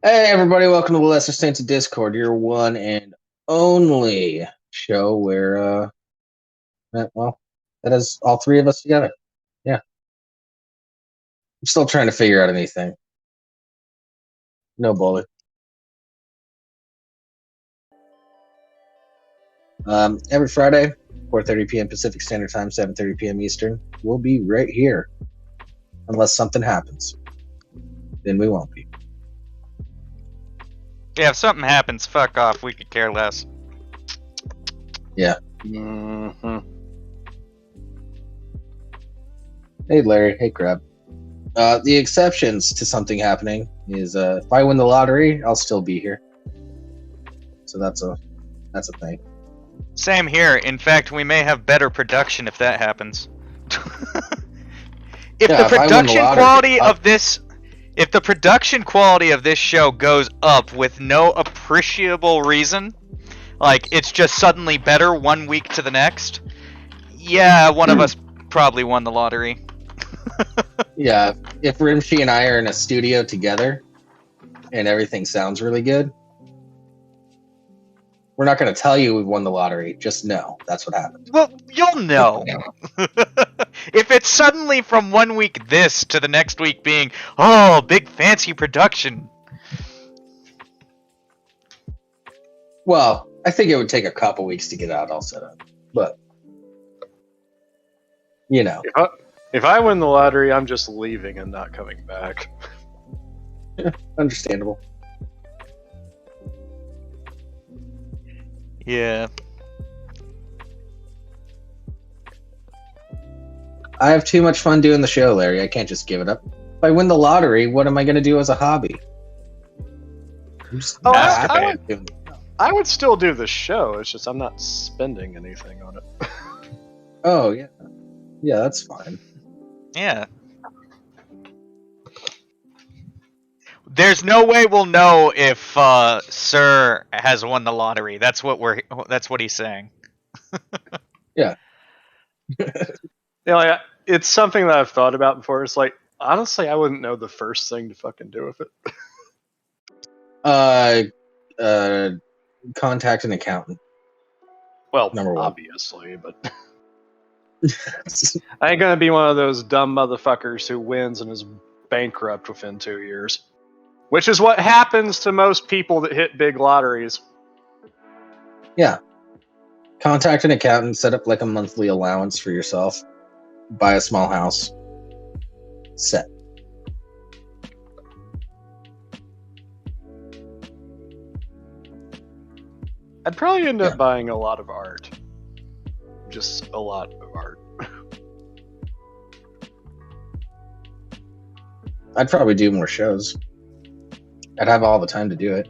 Hey everybody, welcome to the Lesser Saints of Discord, your one and only show where that has all three of us together. Yeah. I'm still trying to figure out anything. No bully. Every Friday, 4:30 p.m. Pacific Standard Time, 7:30 p.m. Eastern, we'll be right here. Unless something happens. Then we won't be. Yeah, if something happens, fuck off. We could care less. Yeah. Mm-hmm. Hey Larry, hey Crab. The exceptions to something happening is if I win the lottery, I'll still be here. So that's a thing. Same here. In fact, we may have better production if that happens. If the production quality of this show goes up with no appreciable reason, like it's just suddenly better 1 week to the next, yeah, one of us probably won the lottery. Yeah, if Rimshee and I are in a studio together and everything sounds really good, we're not going to tell you we won the lottery. Just know that's what happened. Well, you'll know. If it's suddenly from 1 week this to the next week being, oh, big fancy production. Well, I think it would take a couple weeks to get out all set up. But, you know. If I win the lottery, I'm just leaving and not coming back. Yeah, understandable. Yeah. I have too much fun doing the show, Larry. I can't just give it up. If I win the lottery, what am I going to do as a hobby? I would still do the show. It's just I'm not spending anything on it. Oh, yeah. Yeah, that's fine. Yeah. There's no way we'll know if Sir has won the lottery. That's what he's saying. Yeah. Yeah, it's something that I've thought about before. It's like, honestly, I wouldn't know the first thing to fucking do with it. Contact an accountant. Well, Number one. Obviously, but I ain't gonna be one of those dumb motherfuckers who wins and is bankrupt within 2 years. Which is what happens to most people that hit big lotteries. Yeah. Contact an accountant, set up like a monthly allowance for yourself. Buy a small house. Set. I'd probably end up buying a lot of art. Just a lot of art. I'd probably do more shows. I'd have all the time to do it.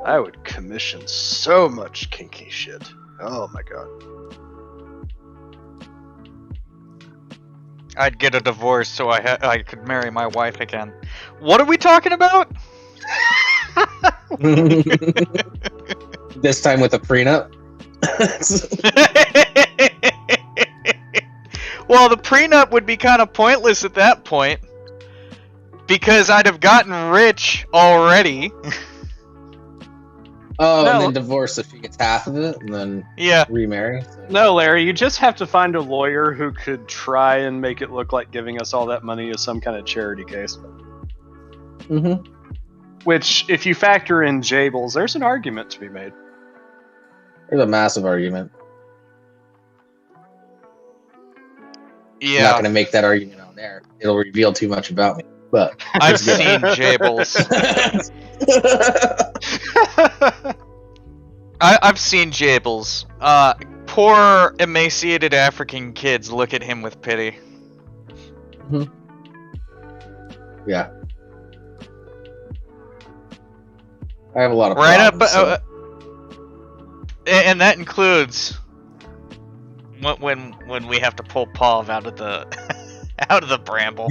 I would commission so much kinky shit. Oh my god. I'd get a divorce so I could marry my wife again. What are we talking about? This time with a prenup. Well, the prenup would be kind of pointless at that point. Because I'd have gotten rich already. Oh, No. and then divorce if she gets half of it, and then remarry. No, Larry, you just have to find a lawyer who could try and make it look like giving us all that money is some kind of charity case. Mm-hmm. Which, if you factor in Jables, there's an argument to be made. There's a massive argument. Yeah. I'm not going to make that argument on there. It'll reveal too much about me. But I've seen Jables. I've seen Jables. Poor emaciated African kids look at him with pity. Mm-hmm. Yeah. I have a lot of problems, and that includes when we have to pull Paul out of the out of the bramble.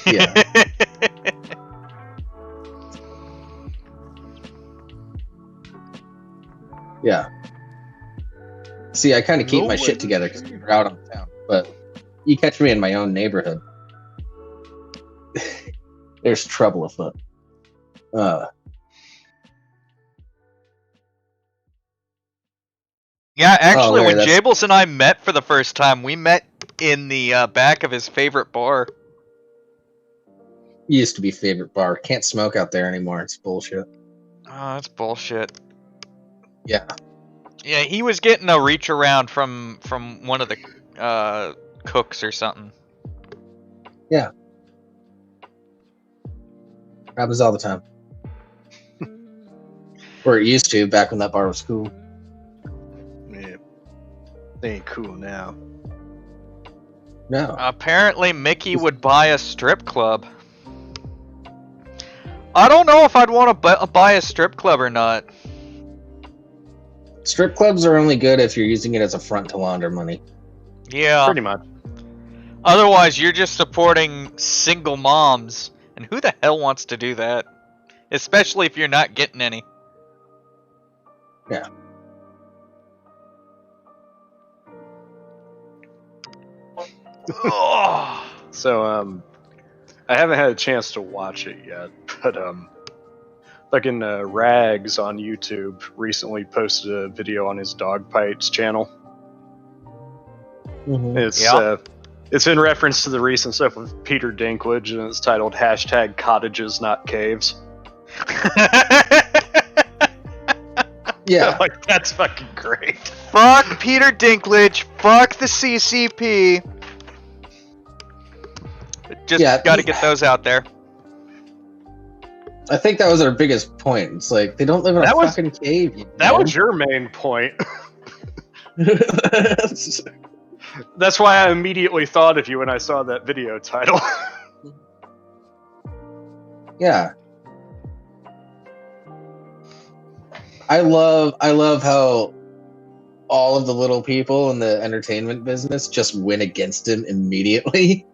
Yeah. Yeah. See, I kind of keep my shit together because we're out on town, but you catch me in my own neighborhood. there's trouble afoot. Yeah, actually, Larry, when Jables and I met for the first time, we met in the back of his favorite bar. Used to be favorite bar. Can't smoke out there anymore. It's bullshit. Oh, that's bullshit. Yeah. Yeah, he was getting a reach around from one of the cooks or something. Yeah. Happens all the time. Or it used to, back when that bar was cool. Yeah. They ain't cool now. No. Apparently, Mickey would buy a strip club. I don't know if I'd want to buy a strip club or not. Strip clubs are only good if you're using it as a front to launder money. Yeah. Pretty much. Otherwise, you're just supporting single moms. And who the hell wants to do that? Especially if you're not getting any. Yeah. So, I haven't had a chance to watch it yet, but, fucking Rags on YouTube recently posted a video on his Dog Pites channel. Mm-hmm. It's in reference to the recent stuff with Peter Dinklage, and it's titled #Cottages Not Caves. Yeah. Like, that's fucking great. Fuck Peter Dinklage. Fuck the CCP. Just gotta get those out there. I think that was our biggest point. It's like, they don't live in fucking cave. That was your main point. That's why I immediately thought of you when I saw that video title. Yeah. I love how all of the little people in the entertainment business just went against him immediately.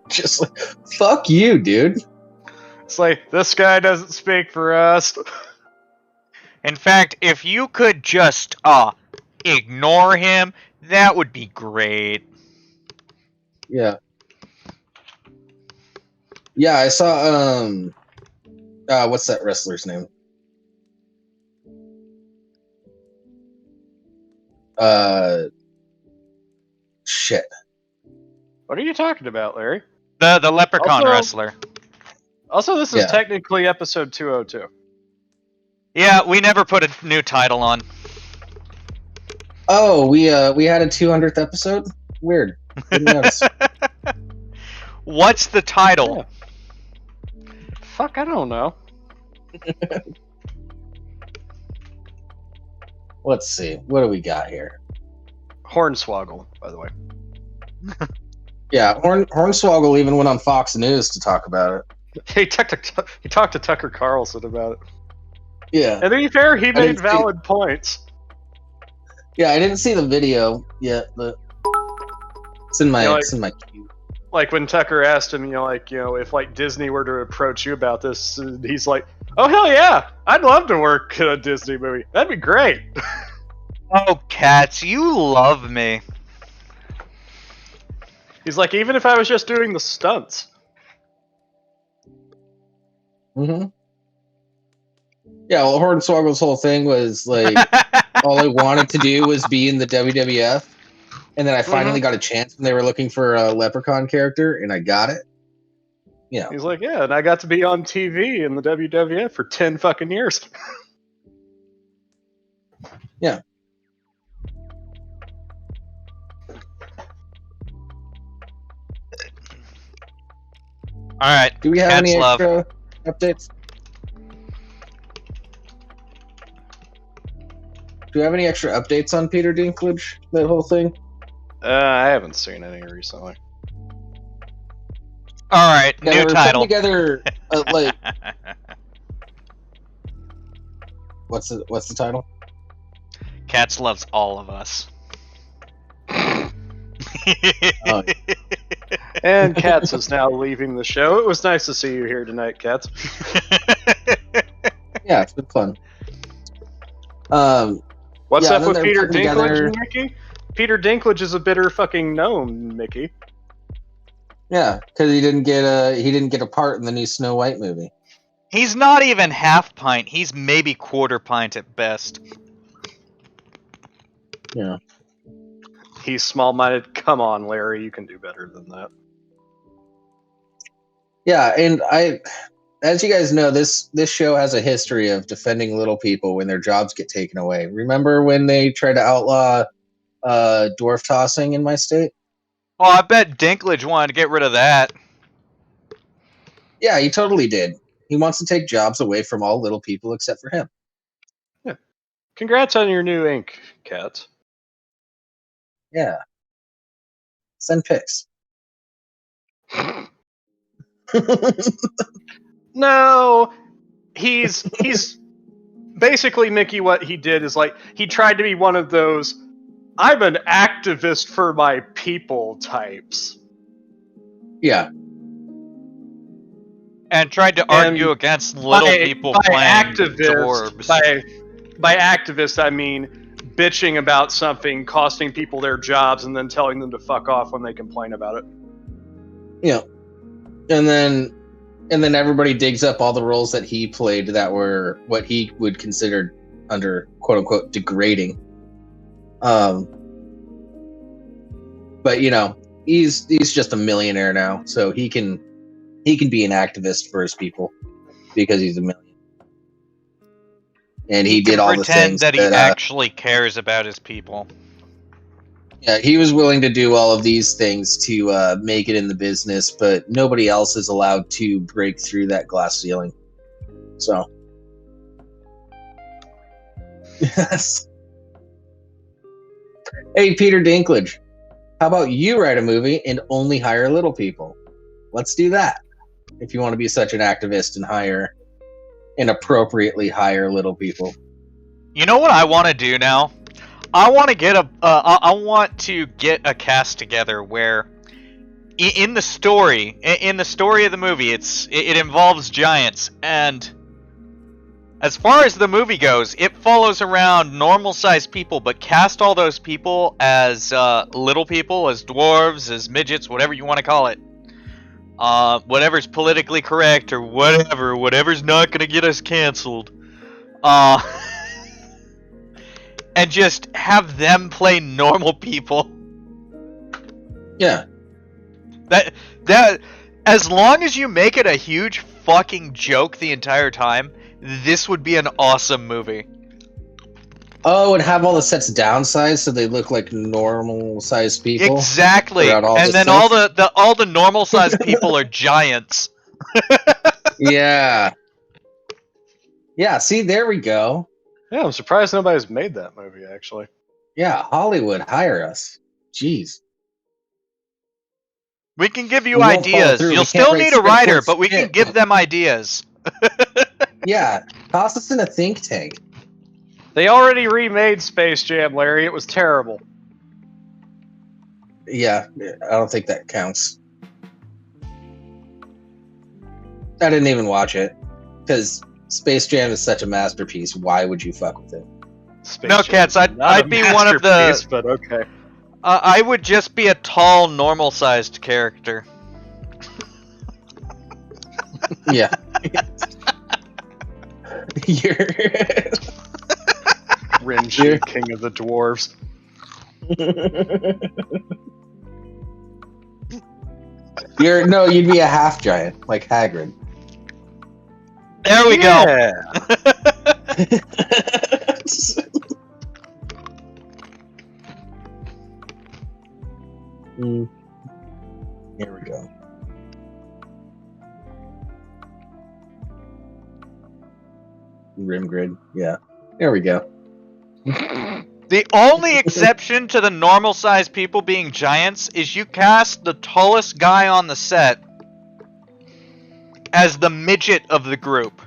Just like, fuck you, dude. It's like, this guy doesn't speak for us. In fact, if you could just ignore him, that would be great. Yeah. Yeah, I saw what's that wrestler's name? Shit. What are you talking about, Larry? The leprechaun wrestler. Also, this is technically episode 202. Yeah, we never put a new title on. Oh, we had a 200th episode? Weird. Didn't notice. What's the title? Yeah. Fuck, I don't know. Let's see. What do we got here? Hornswoggle, by the way. Yeah, Hornswoggle even went on Fox News to talk about it. He talked to Tucker Carlson about it. Yeah. And to be fair, he made valid points. Yeah, I didn't see the video yet, but it's in my it's in my queue. Like when Tucker asked him, if like Disney were to approach you about this, he's like, "Oh hell yeah, I'd love to work in a Disney movie. That'd be great." Oh, Katz, you love me. He's like, even if I was just doing the stunts. Mm-hmm. Yeah, well, Hornswoggle's whole thing was like, all I wanted to do was be in the WWF, and then I finally got a chance when they were looking for a Leprechaun character, and I got it. Yeah. He's like, yeah, and I got to be on TV in the WWF for 10 fucking years. Yeah. All right. Do we have any extra updates? Do we have any extra updates on Peter Dinklage? That whole thing? I haven't seen any recently. All right, new title. Together, like, what's the title? Katz loves all of us. Oh. And Katz is now leaving the show. It was nice to see you here tonight, Katz. Yeah, it's been fun. What's up with Peter Dinklage and Mickey? Peter Dinklage is a bitter fucking gnome, Mickey. Yeah, because he didn't get a part in the new Snow White movie. He's not even half pint. He's maybe quarter pint at best. Yeah. He's small-minded. Come on, Larry, you can do better than that. Yeah, and as you guys know, this show has a history of defending little people when their jobs get taken away. Remember when they tried to outlaw dwarf tossing in my state? Oh, I bet Dinklage wanted to get rid of that. Yeah, he totally did. He wants to take jobs away from all little people except for him. Yeah. Congrats on your new ink, Katz. Yeah. Send pics. No, he's basically, Mickey. What he did is like he tried to be one of those "I'm an activist for my people" types. Yeah. And tried to argue against little people playing dwarves. By activist, I mean bitching about something costing people their jobs and then telling them to fuck off when they complain about it. Yeah. And then everybody digs up all the roles that he played that were what he would consider under quote unquote degrading. But you know, he's just a millionaire now, so he can be an activist for his people because he's a millionaire. And he did all the things that he actually cares about his people. Yeah, he was willing to do all of these things to make it in the business, but nobody else is allowed to break through that glass ceiling. So, yes. Hey, Peter Dinklage, how about you write a movie and only hire little people? Let's do that. If you want to be such an activist and appropriately hire little people. You know what I want to do now? I want to get a cast together where, in the story of the movie, it involves giants, and as far as the movie goes, it follows around normal-sized people, but cast all those people as little people, as dwarves, as midgets, whatever you want to call it. Whatever's politically correct or whatever's not gonna get us canceled. And just have them play normal people. Yeah. That as long as you make it a huge fucking joke the entire time, this would be an awesome movie. Oh, and have all the sets downsized so they look like normal sized people. Exactly. And then all the normal sized people are giants. Yeah. Yeah, see, there we go. Yeah, I'm surprised nobody's made that movie, actually. Yeah, Hollywood, hire us. Jeez. We can give you ideas. You'll still need a writer, but we can give them ideas. Yeah, toss us in a think tank. They already remade Space Jam, Larry. It was terrible. Yeah, I don't think that counts. I didn't even watch it because Space Jam is such a masterpiece. Why would you fuck with it? No, Katz, I'd be one of the. But okay. I would just be a tall, normal-sized character. Yeah. You're Rimshee, king of the dwarves. You'd be a half giant, like Hagrid. There we go. Here we go. Rim grid, yeah. There we go. The only exception to the normal-sized people being giants is you cast the tallest guy on the set as the midget of the group.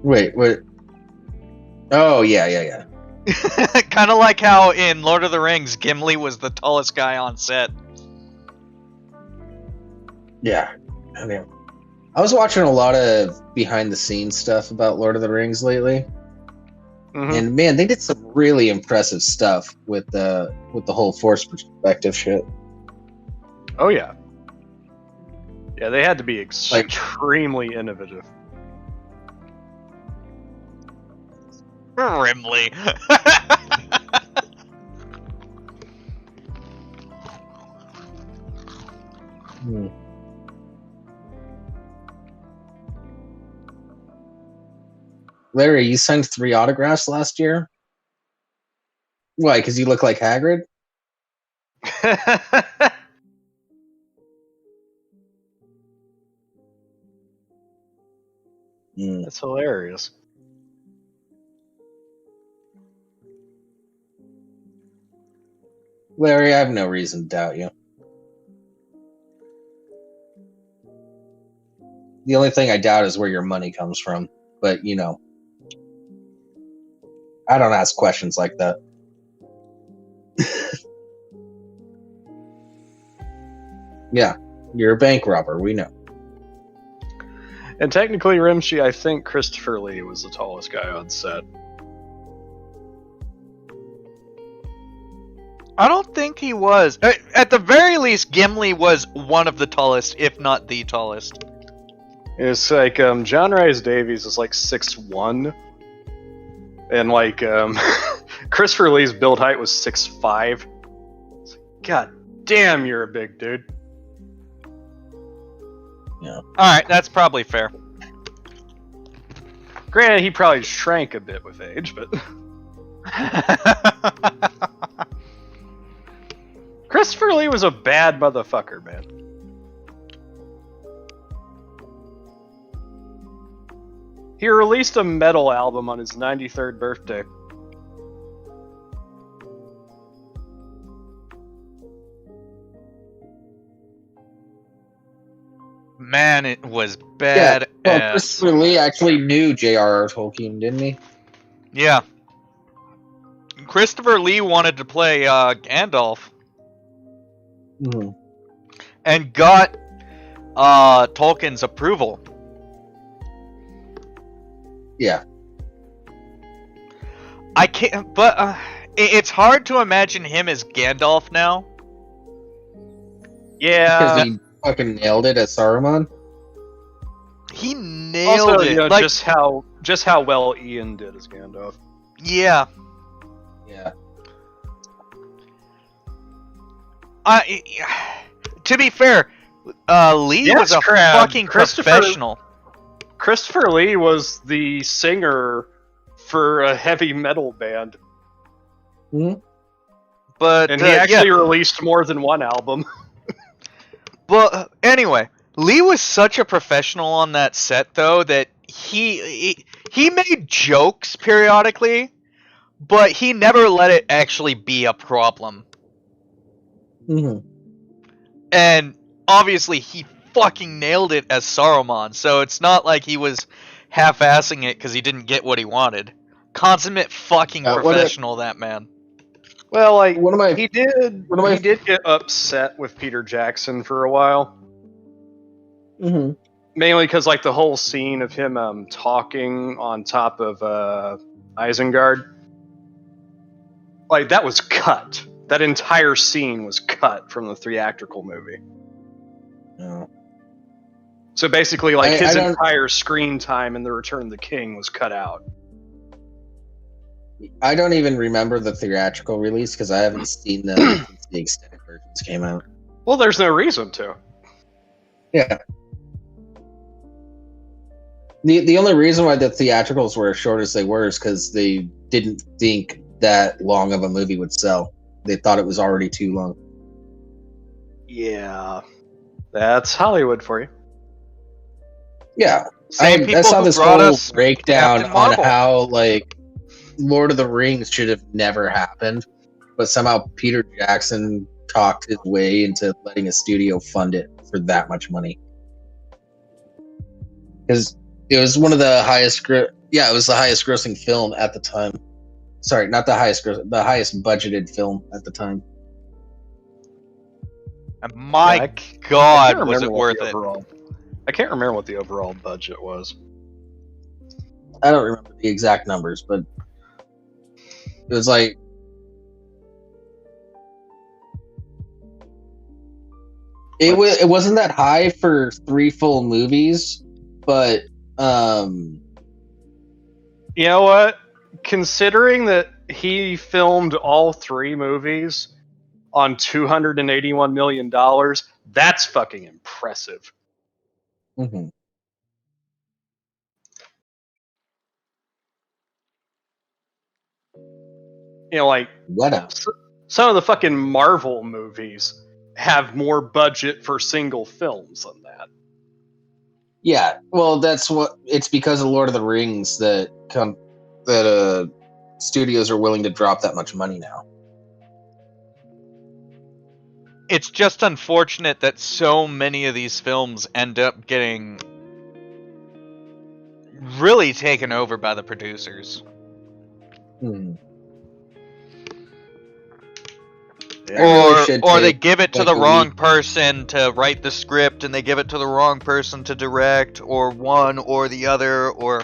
Wait. Oh, yeah. Kind of like how in Lord of the Rings, Gimli was the tallest guy on set. Yeah. I mean, I was watching a lot of behind-the-scenes stuff about Lord of the Rings lately. And man, they did some really impressive stuff with the whole force perspective shit. Oh yeah. Yeah, they had to be extremely innovative. Rimley. Larry, you signed 3 autographs last year? Why? Because you look like Hagrid? That's hilarious. Larry, I have no reason to doubt you. The only thing I doubt is where your money comes from. But, you know, I don't ask questions like that. Yeah, you're a bank robber, we know. And technically, Rimshee, I think Christopher Lee was the tallest guy on set. I don't think he was. At the very least, Gimli was one of the tallest, if not the tallest. It's like John Rhys Davies is like 6'1", and like Christopher Lee's build height was 6'5". God damn, you're a big dude. Yeah. Alright, that's probably fair. Granted, he probably shrank a bit with age, but Christopher Lee was a bad motherfucker, man. He released a metal album on his 93rd birthday. Man, it was bad. Yeah, well, Christopher Lee actually knew J.R.R. Tolkien, didn't he? Yeah. Christopher Lee wanted to play Gandalf. And got Tolkien's approval. Yeah. I can't, but it's hard to imagine him as Gandalf now. Yeah. Because he fucking nailed it as Saruman. He nailed also, it. You know, like, just how well Ian did as Gandalf. Yeah. Yeah. To be fair, Lee was a fucking professional. Christopher Lee was the singer for a heavy metal band. But and he actually released more than one album. But anyway, Lee was such a professional on that set, though, that he made jokes periodically, but he never let it actually be a problem. And obviously, he fucking nailed it as Saruman, so it's not like he was half-assing it because he didn't get what he wanted. Consummate fucking professional, that man. Well, like, he did get upset with Peter Jackson for a while. Mainly because, like, the whole scene of him talking on top of Isengard, like, that was cut. That entire scene was cut from the theatrical movie. Yeah. So basically, like, his entire screen time in The Return of the King was cut out. I don't even remember the theatrical release because I haven't seen them since the extended versions came out. Well, there's no reason to. Yeah. The only reason why the theatricals were as short as they were is because they didn't think that long of a movie would sell. They thought it was already too long. Yeah. That's Hollywood for you. Yeah. Same people I saw who this brought whole us breakdown Captain on Marvel. how, like, Lord of the Rings should have never happened, but somehow Peter Jackson talked his way into letting a studio fund it for that much money. Because it was one of the highest, it was the highest grossing film at the time. Sorry, not the highest, the highest budgeted film at the time. And my God, was it worth it? I can't remember what the overall budget was. I don't remember the exact numbers, but It was like it wasn't that high for 3 full movies, but You know what? Considering that he filmed all 3 movies on $281 million, that's fucking impressive. mhm. You know, like, Weta. some of the fucking Marvel movies have more budget for single films than that. Yeah, well, that's what it's because of Lord of the Rings that studios are willing to drop that much money now. It's just unfortunate that so many of these films end up getting really taken over by the producers. Hmm. Yeah. really Or they give it to like the a wrong week. person to write the script, and they give it to the wrong person to direct, or one or the other, or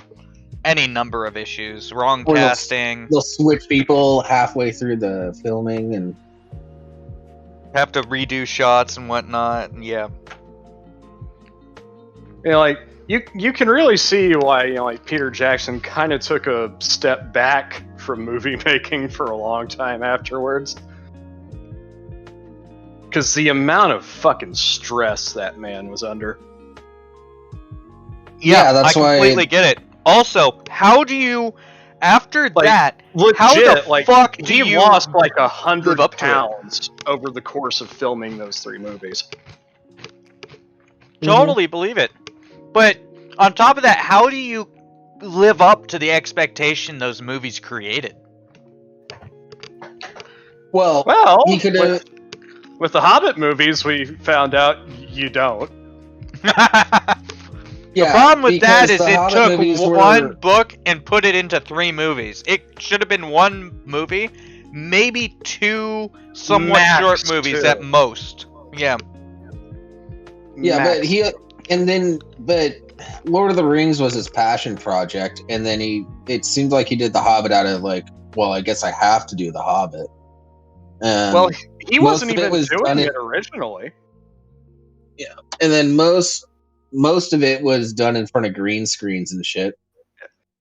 any number of issues. Wrong Or casting. They'll switch people halfway through the filming, and Have to redo shots and whatnot. And yeah. You know, like, you can really see why, you know, like, Peter Jackson kind of took a step back from movie making for a long time afterwards. Because the amount of fucking stress that man was under. Yeah, that's I why- completely get it. Also, how do you, after Like, that, Legit, how the like, fuck do he you lost like live 100 up to it? pounds over the course of filming those 3 movies. Totally believe it. But on top of that, how do you live up to the expectation those movies created? well, Well, he could have. with the Hobbit movies, we found out you don't. The Yeah, problem with that because is the it Hobbit took movies were- one book and put it into 3 movies. It should have been 1 movie, maybe 2 somewhat Max short movies 2. at most. Yeah. Yeah, Max. but Lord of the Rings was his passion project, and then it seemed like he did the Hobbit out of like, well, I guess I have to do the Hobbit. Well, he most wasn't of it even was done doing in- it originally. and then most of it was done in front of green screens and shit.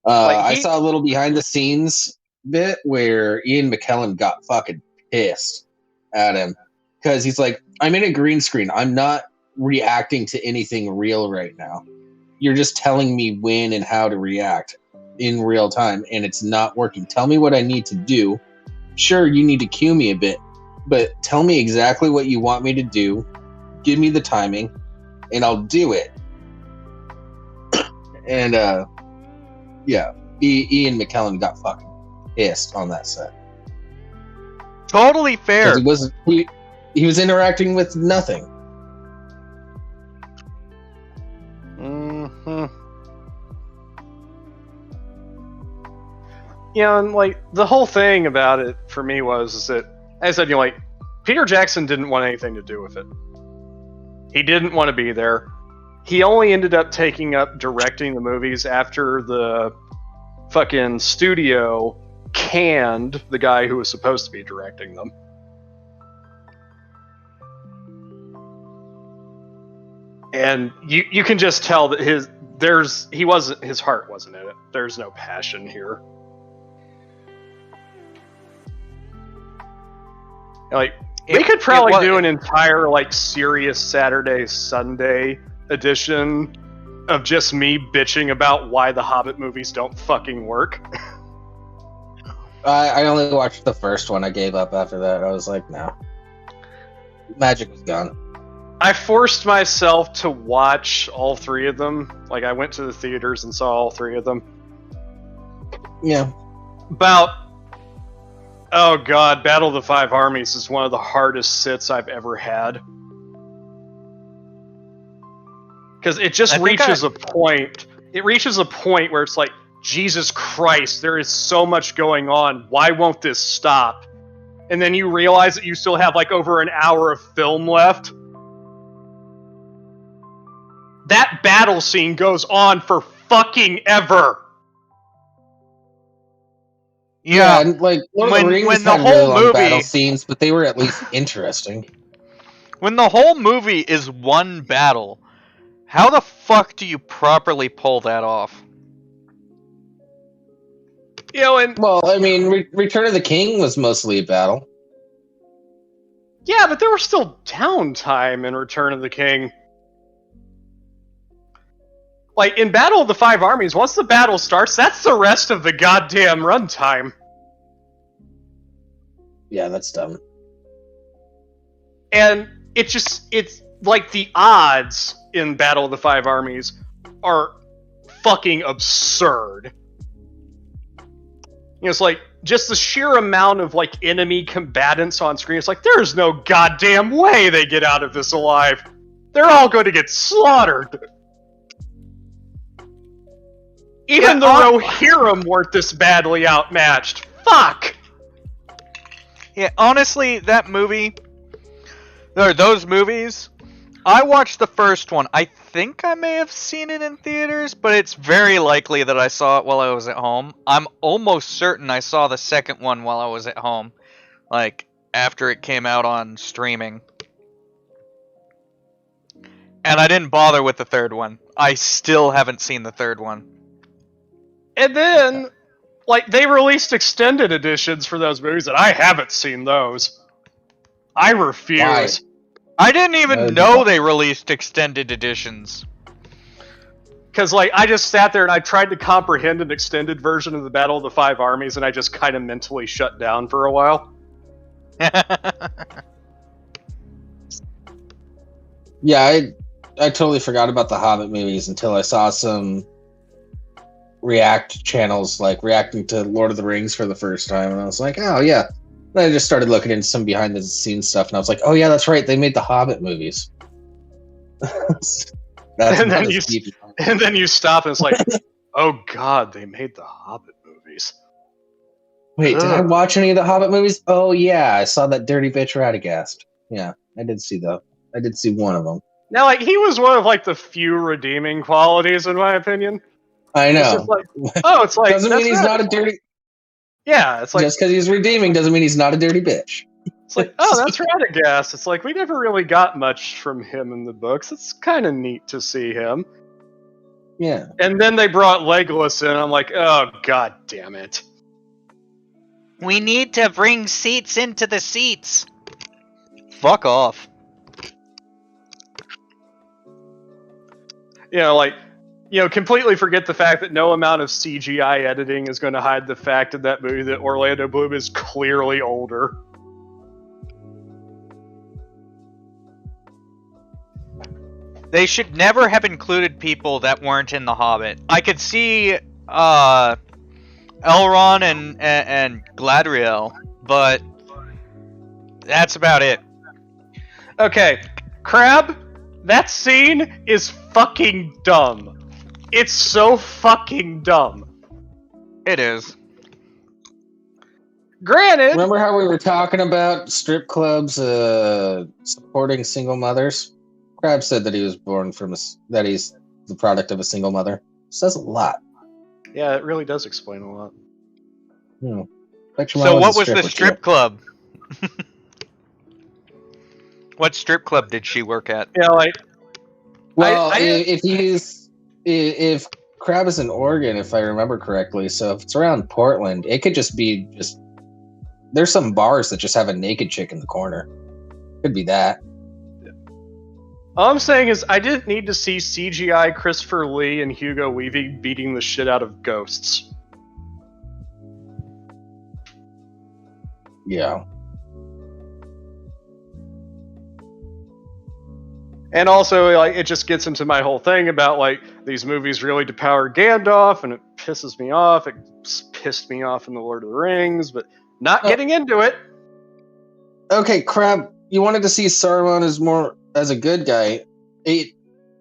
I saw a little behind the scenes bit where Ian McKellen got fucking pissed at him because he's like, I'm in a green screen. I'm not reacting to anything real right now. You're just telling me when and how to react in real time, and it's not working. Tell me what I need to do. Sure, you need to cue me a bit, but tell me exactly what you want me to do. Give me the timing, and I'll do it. And yeah, Ian McKellen got fucking pissed on that set. Totally fair. He was interacting with nothing. Mm-hmm. You know, and like the whole thing about it for me was that, as I said, you know, like Peter Jackson didn't want anything to do with it. He didn't want to be there. He only ended up taking up directing the movies after the fucking studio canned the guy who was supposed to be directing them. And you can just tell that his heart wasn't in it. There's no passion here. Like, we could probably do an entire like serious Saturday Sunday edition of just me bitching about why the Hobbit movies don't fucking work. I only watched the first one. I gave up after that. I was like, no. Magic was gone. I forced myself to watch all 3 of them. Like, I went to the theaters and saw all 3 of them. Yeah. Oh god, Battle of the Five Armies is one of the hardest sits I've ever had. Because it just reaches a point. It reaches a point where it's like, Jesus Christ, there is so much going on. Why won't this stop? And then you realize that you still have like over an hour of film left. That battle scene goes on for fucking ever. Yeah, and like Lord of the Rings when the had whole really long movie- battle scenes, but they were at least interesting. When the whole movie is one battle, how the fuck do you properly pull that off? You know, and Well, I mean, Return of the King was mostly a battle. yeah, but there was still downtime in Return of the King. Like, in Battle of the Five Armies, once the battle starts, that's the rest of the goddamn runtime. Yeah, that's dumb. And it's like the odds in Battle of the Five Armies are fucking absurd. You know, it's like, just the sheer amount of, like, enemy combatants on screen, it's like, there's no goddamn way they get out of this alive. They're all going to get slaughtered. Even the Rohirrim weren't this badly outmatched. Fuck! Yeah, honestly, that movie, or those movies, I watched the first one. I think I may have seen it in theaters, but it's very likely that I saw it while I was at home. I'm almost certain I saw the second one while I was at home, like, after it came out on streaming. And I didn't bother with the third one. I still haven't seen the third one. And then, like, they released extended editions for those movies, and I haven't seen those. I refuse. Why? I didn't even know they released extended editions. Because, like, I just sat there and I tried to comprehend an extended version of the Battle of the Five Armies, and I just kind of mentally shut down for a while. Yeah, I totally forgot about the Hobbit movies until I saw some React channels like reacting to Lord of the Rings for the first time, and I was like, oh yeah. Then I just started looking into some behind the scenes stuff, and I was like, oh yeah, that's right, they made the Hobbit movies. And then you stop and it's like, oh god, they made the Hobbit movies. Wait, did I watch any of the Hobbit movies? Oh yeah, I saw that dirty bitch Radagast. Yeah, I did see one of them. Now, like, he was one of, like, the few redeeming qualities, in my opinion. I know. It's like, oh, it's like, doesn't mean he's not a dirty. Yeah, it's like, just because he's redeeming doesn't mean he's not a dirty bitch. It's like, oh, that's Radagast. It's like, we never really got much from him in the books. It's kind of neat to see him. Yeah. And then they brought Legolas in. I'm like, oh, god damn it. We need to bring seats into the seats. Fuck off. You know, like, you know, completely forget the fact that no amount of CGI editing is going to hide the fact in that movie that Orlando Bloom is clearly older. They should never have included people that weren't in The Hobbit. I could see Elrond and Gladriel, but that's about it. Okay, Crab, that scene is fucking dumb. It's so fucking dumb. It is. Granted... Remember how we were talking about strip clubs supporting single mothers? Crab said that he was born from that he's the product of a single mother. Says a lot. Yeah, it really does explain a lot. So what was the strip club? What strip club did she work at? Yeah, like... Well, if Crab is in Oregon, if I remember correctly, so if it's around Portland, it could just be there's some bars that just have a naked chick in the corner. Could be that. All I'm saying is I didn't need to see CGI Christopher Lee and Hugo Weaving beating the shit out of ghosts. Yeah. And also, like, it just gets into my whole thing about, like, these movies really depower Gandalf, and it pisses me off. It pissed me off in The Lord of the Rings, but not getting into it. Okay, Crab, you wanted to see Saruman as a good guy. It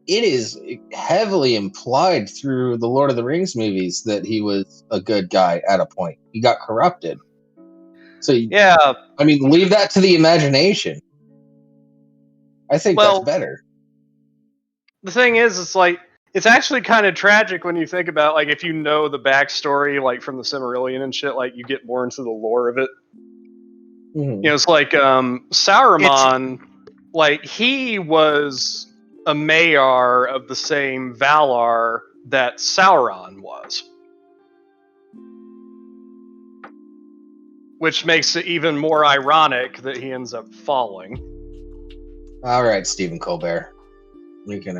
is heavily implied through the Lord of the Rings movies that he was a good guy at a point. He got corrupted. So yeah, I mean, leave that to the imagination. I think that's better. The thing is, it's like, It's actually kind of tragic when you think about, like, if you know the backstory, like, from the Silmarillion and shit, like, you get more into the lore of it. Mhm. You know, it's like, Saruman, like, he was a Maiar of the same Valar that Sauron was. Which makes it even more ironic that he ends up falling. All right, Stephen Colbert. We can.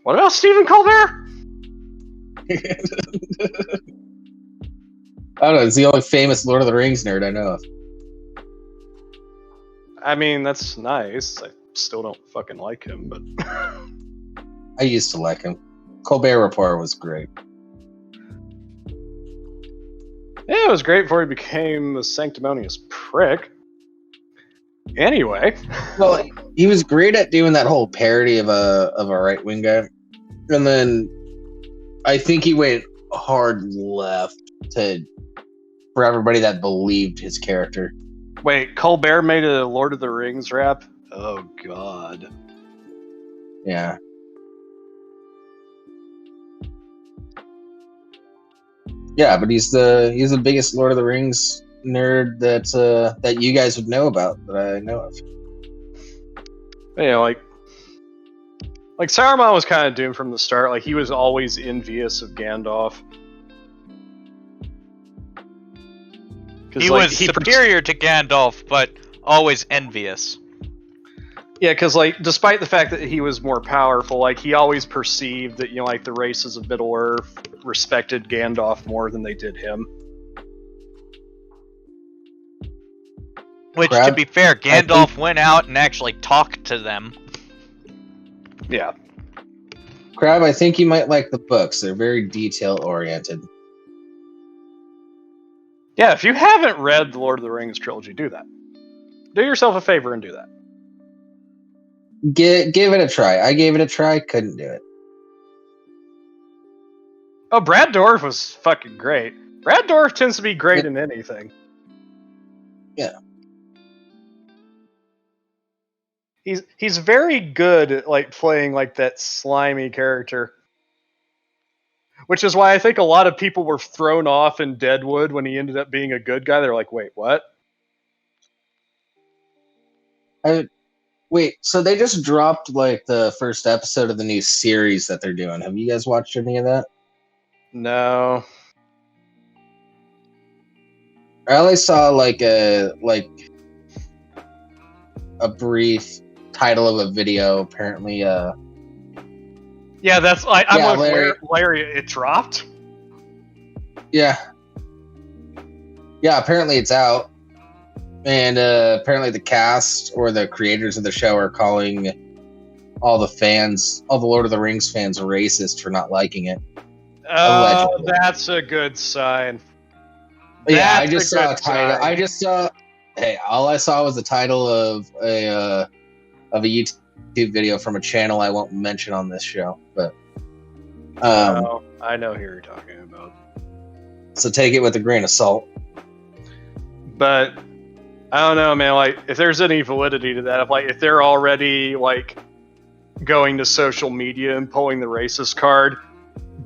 What about Stephen Colbert? I don't know. He's the only famous Lord of the Rings nerd I know of. I mean, that's nice. I still don't fucking like him, but I used to like him. Colbert Report was great. yeah, it was great before he became a sanctimonious prick. Anyway, Well, he was great at doing that whole parody of a right wing guy, and then I think he went hard left for everybody that believed his character. wait, Colbert made a Lord of the Rings rap? Oh god. Yeah. Yeah, but he's the biggest Lord of the Rings nerd that you guys would know about, that I know of. You know, like Saruman was kind of doomed from the start. Like, he was always envious of Gandalf. He was superior to Gandalf, but always envious. Yeah, because, like, despite the fact that he was more powerful, like, he always perceived that, you know, like, the races of Middle-earth respected Gandalf more than they did him. Which, to be fair, Gandalf went out and actually talked to them. Yeah. Crab, I think you might like the books. They're very detail-oriented. Yeah, if you haven't read the Lord of the Rings trilogy, do that. Do yourself a favor and do that. Give it a try. I gave it a try, couldn't do it. Oh, Brad Dourif was fucking great. Brad Dourif tends to be great in anything. Yeah. He's very good at, like, playing, like, that slimy character. Which is why I think a lot of people were thrown off in Deadwood when he ended up being a good guy. They're like, wait, what? Wait, so they just dropped like the first episode of the new series that they're doing. Have you guys watched any of that? No. I only saw like a brief title of a video. Apparently, yeah, that's I'm Yeah, like, Larry, it dropped. yeah, apparently it's out, and apparently the cast or the creators of the show are calling all the Lord of the Rings fans racist for not liking it. Oh, Allegedly. that's a good sign. Yeah, I just saw a title. Hey, all I saw was the title of a YouTube video from a channel I won't mention on this show, but I know who you're talking about. So take it with a grain of salt. But I don't know, man. Like, if there's any validity to that, if they're already, like, going to social media and pulling the racist card,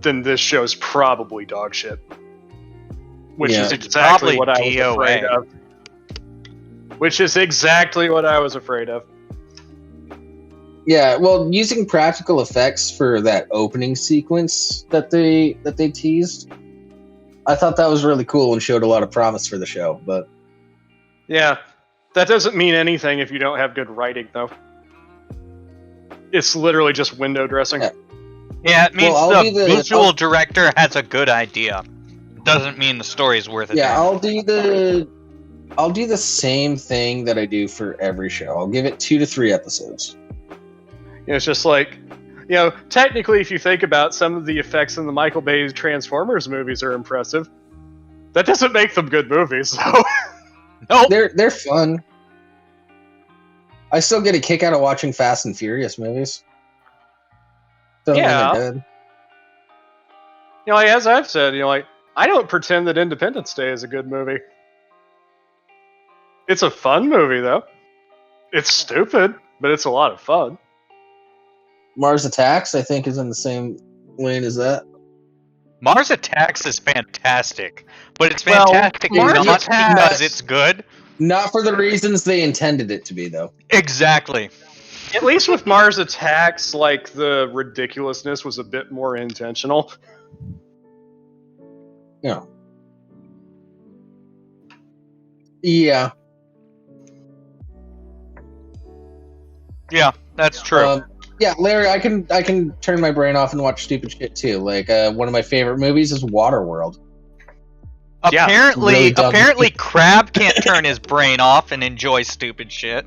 then this show's probably dog shit. Which is exactly what I was afraid of. Which is exactly what I was afraid of. Yeah, well, using practical effects for that opening sequence that they teased, I thought that was really cool and showed a lot of promise for the show. But yeah, that doesn't mean anything if you don't have good writing, though. It's literally just window dressing. Yeah, it means the visual director has a good idea. Doesn't mean the story's worth it. Yeah, I'll do the same thing that I do for every show. I'll give it 2 to 3 episodes. You know, it's just like, you know, technically, if you think about some of the effects in the Michael Bay Transformers movies are impressive. That doesn't make them good movies, though. Nope. They're fun. I still get a kick out of watching Fast and Furious movies. Doesn't mean they're good. You know, like, as I've said, you know, like, I don't pretend that Independence Day is a good movie. It's a fun movie, though. It's stupid, but it's a lot of fun. Mars Attacks, I think, is in the same lane as that. Mars Attacks is fantastic, but it's Well, fantastic Mars not Attacks- because it's good. Not for the reasons they intended it to be, though. Exactly. At least with Mars Attacks, like, the ridiculousness was a bit more intentional. Yeah. Yeah. Yeah, that's true. Yeah, Larry, I can turn my brain off and watch stupid shit too. Like one of my favorite movies is Waterworld. Yeah, apparently, really dumb. apparently, Crab can't turn his brain off and enjoy stupid shit.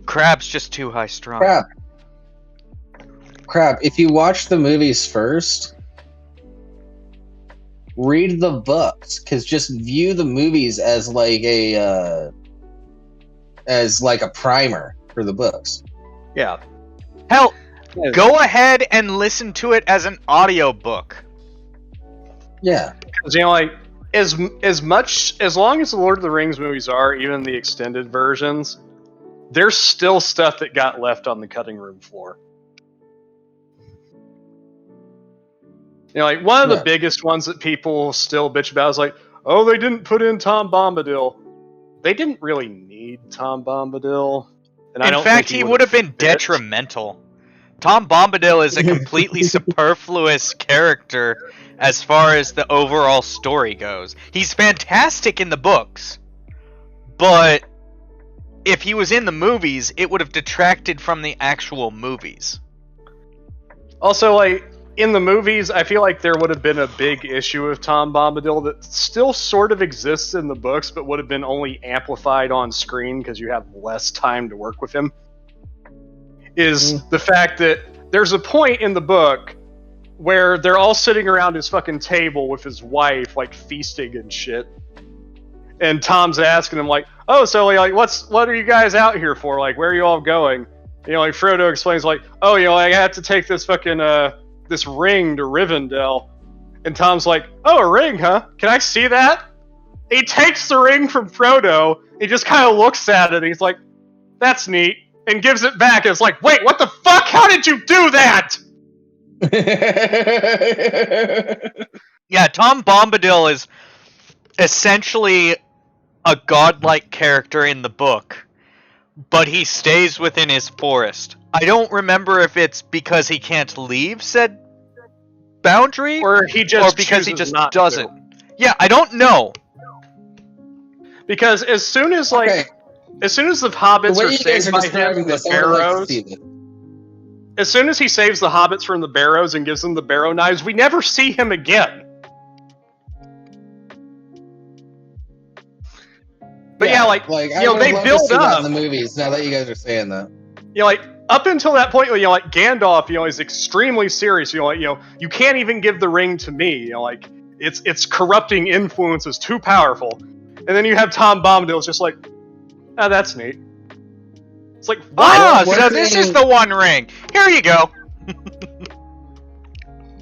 Crab's just too high strung. Crab. If you watch the movies first, read the books, because just view the movies as like a primer for the books. Yeah. Hell, go ahead and listen to it as an audiobook. Yeah. Because, like, as long as the Lord of the Rings movies are, even the extended versions, there's still stuff that got left on the cutting room floor. Like, one of the biggest ones that people still bitch about is like, oh, they didn't put in Tom Bombadil. They didn't really need Tom Bombadil. And In fact, he would have been detrimental. Tom Bombadil is a completely superfluous character as far as the overall story goes. He's fantastic in the books, but if he was in the movies, it would have detracted from the actual movies. Also, like, in the movies, I feel like there would have been a big issue with Tom Bombadil that still sort of exists in the books, but would have been only amplified on screen because you have less time to work with him. Is the fact that there's a point in the book where they're all sitting around his fucking table with his wife, like, feasting and shit. And Tom's asking him, like, oh, so, like, what are you guys out here for? Like, where are you all going? You know, like, Frodo explains, like, oh, you know, I had to take this fucking, this ring to Rivendell. And Tom's like, oh, a ring, huh? Can I see that? He takes the ring from Frodo, he just kind of looks at it, and he's like, that's neat, and gives it back, and it's like, wait, what the fuck? How did you do that? Yeah, Tom Bombadil is essentially a godlike character in the book, but he stays within his forest. I don't remember if it's because he can't leave said boundary, Or he just or because he chooses just not doesn't. to. Yeah, I don't know. Because as soon as, like, Okay. as soon as the The hobbits way are you guys saved are by him describing from the this, I would like to barrows, see this. as soon as he saves the hobbits from the barrows and gives them the barrow knives, we never see him again. But yeah, like I you know, would they love to build see that up. in the movies. Now that you guys are saying that, You know, like, up until that point, you know, like, Gandalf, you know, is extremely serious. You know, like, you can't even give the ring to me. You know, like, its corrupting influence is too powerful. And then you have Tom Bombadil, it's just like, oh, that's neat. It's like, what? So this is the One Ring. Here you go.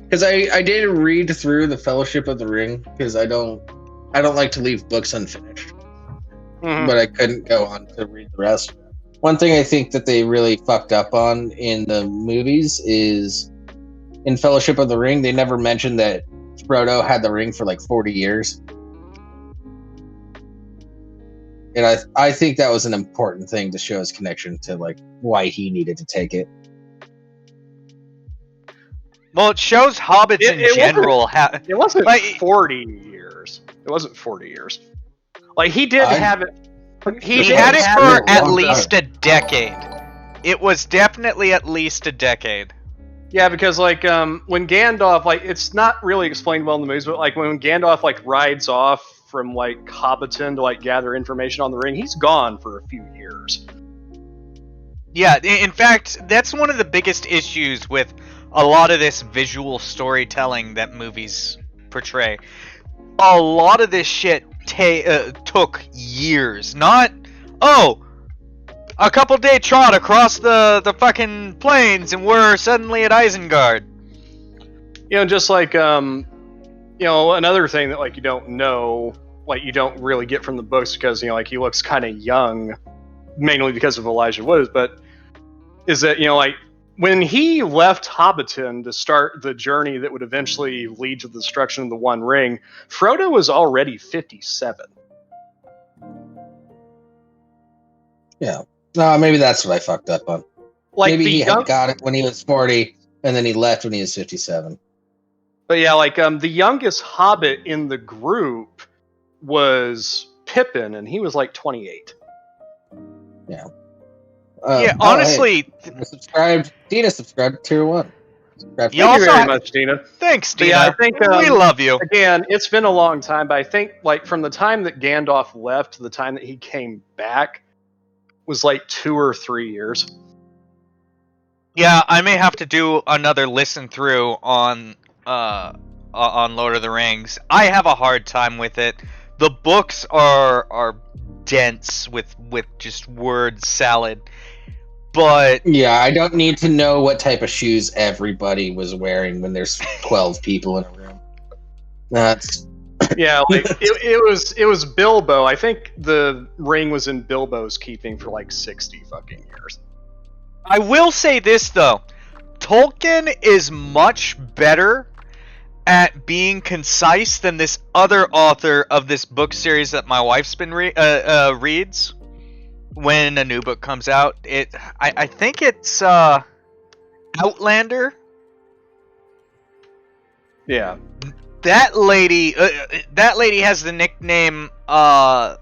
because I did read through the Fellowship of the Ring, because I don't like to leave books unfinished, Mhm. but I couldn't go on to read the rest. One thing I think that they really fucked up on in the movies is in Fellowship of the Ring, they never mentioned that Frodo had the ring for like 40 years. And I think that was an important thing to show his connection to, like, why he needed to take it. Well, it shows hobbits in general. It wasn't like, 40 years. It wasn't 40 years. Like, he did have it. He had it for at long least a decade. It was definitely at least a decade. Yeah, because, like, when Gandalf, like, it's not really explained well in the movies, but, like, when Gandalf, like, rides off from, like, Hobbiton to, like, gather information on the ring, he's gone for a few years. Yeah, in fact, that's one of the biggest issues with a lot of this visual storytelling that movies portray. A lot of this shit took years. Not, oh, a couple day trot across the fucking plains and we're suddenly at Isengard. You know, just like, you know, another thing that, like, you don't know, like, you don't really get from the books because, you know, like, he looks kind of young mainly because of Elijah Wood, but is that, like, when he left Hobbiton to start the journey that would eventually lead to the destruction of the One Ring, Frodo was already 57. Yeah. Maybe that's what I fucked up on. Like Maybe the he young, had got it when he was 40, and then he left when he was 57. but yeah, like the youngest Hobbit in the group was Pippin, and he was like 28. Yeah. Yeah, oh, honestly, hey, Dina subscribed to Tier 1. Subscribed You Thank also you very ha- much, Dina. thanks, But Dina. yeah, I think we love you. again, it's been a long time, but I think like from the time that Gandalf left to the time that he came back was like 2 or 3 years. Yeah, I may have to do another listen through on Lord of the Rings. I have a hard time with it. The books are dense with just word salad. But Yeah, I don't need to know what type of shoes everybody was wearing when there's 12 people in a room. That's Yeah, like it was Bilbo. I think the ring was in Bilbo's keeping for like 60 fucking years. I will say this though. Tolkien is much better at being concise than this other author of this book series that my wife's been reads when a new book comes out. I think it's Outlander. Yeah. That lady has the nickname I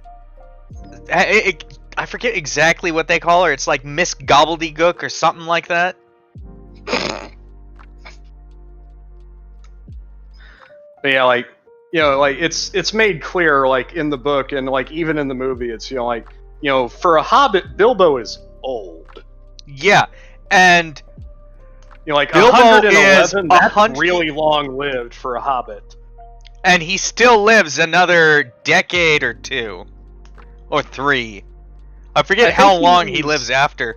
forget exactly what they call her. It's like Miss Gobbledygook or something like that. But yeah, like like it's made clear like in the book and like even in the movie, it's for a Hobbit, Bilbo is old. Yeah, and Like Bilbo 111, is that's really long lived for a Hobbit. And he still lives another decade or 2 or 3. I forget how long he lives after.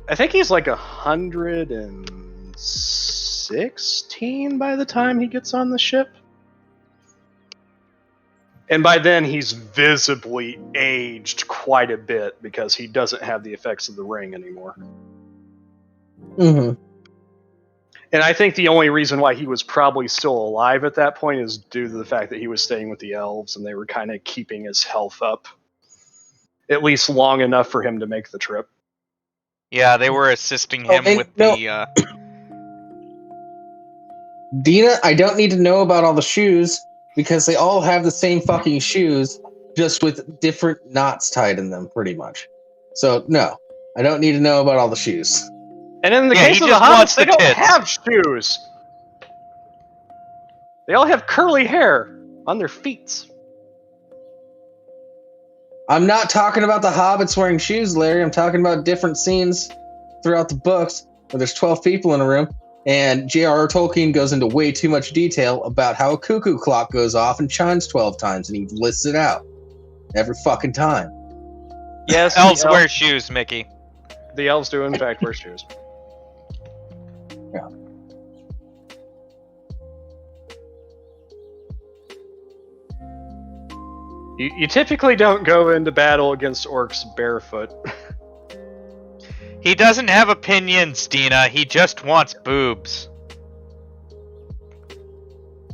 I think he's like 116 by the time he gets on the ship. And by then he's visibly aged quite a bit because he doesn't have the effects of the ring anymore. mm-hmm. And I think the only reason why he was probably still alive at that point is due to the fact that he was staying with the elves and they were kind of keeping his health up. At least long enough for him to make the trip. Yeah, they were assisting him with the... Dina, I don't need to know about all the shoes because they all have the same fucking shoes, just with different knots tied in them, pretty much. So, no, I don't need to know about all the shoes. And in the case of the hobbits, they don't have shoes. They all have curly hair on their feet. I'm not talking about the hobbits wearing shoes, Larry. I'm talking about different scenes throughout the books where there's 12 people in a room, and J.R.R. Tolkien goes into way too much detail about how a cuckoo clock goes off and chimes 12 times, and he lists it out every fucking time. Yes, elves wear shoes, Mickey. The elves do, in fact, wear shoes. Yeah. You typically don't go into battle against orcs barefoot. He doesn't have opinions, Dina. He just wants boobs.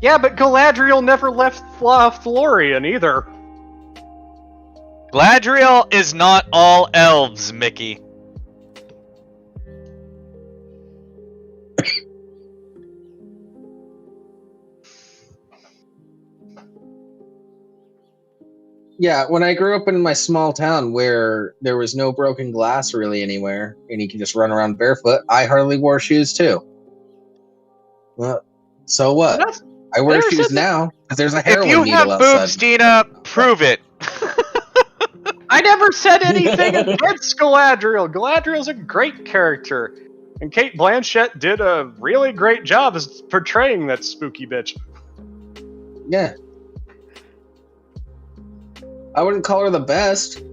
Yeah, but Galadriel never left Florian either. Galadriel is not all elves, Mickey. Yeah, when I grew up in my small town where there was no broken glass really anywhere, and you could just run around barefoot, I hardly wore shoes too. Well, so what? I wear shoes now because there's a heroin needle outside. If you have boobs, Dina, prove it. I never said anything against Galadriel. Galadriel's a great character. And Cate Blanchett did a really great job as portraying that spooky bitch. Yeah. I wouldn't call her the best.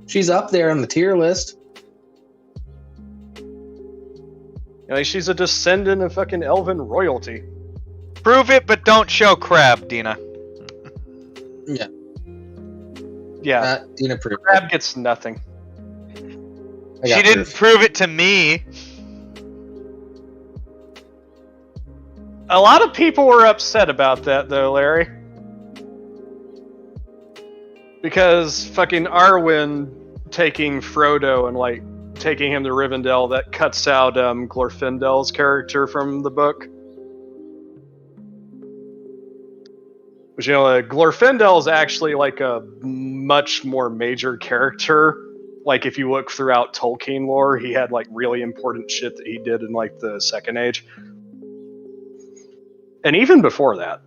She's up there on the tier list. Like, she's a descendant of fucking elven royalty. Prove it, but don't show crab, Dina. Yeah. Yeah, Dina proved it. Crab gets nothing. I She got didn't proof. prove it to me. A lot of people were upset about that, though, Larry. Because fucking Arwen taking Frodo and, like, taking him to Rivendell, that cuts out Glorfindel's character from the book. Which, you know, Glorfindel is actually, like, a much more major character. Like, if you look throughout Tolkien lore, he had, like, really important shit that he did in, like, the Second Age. And even before that.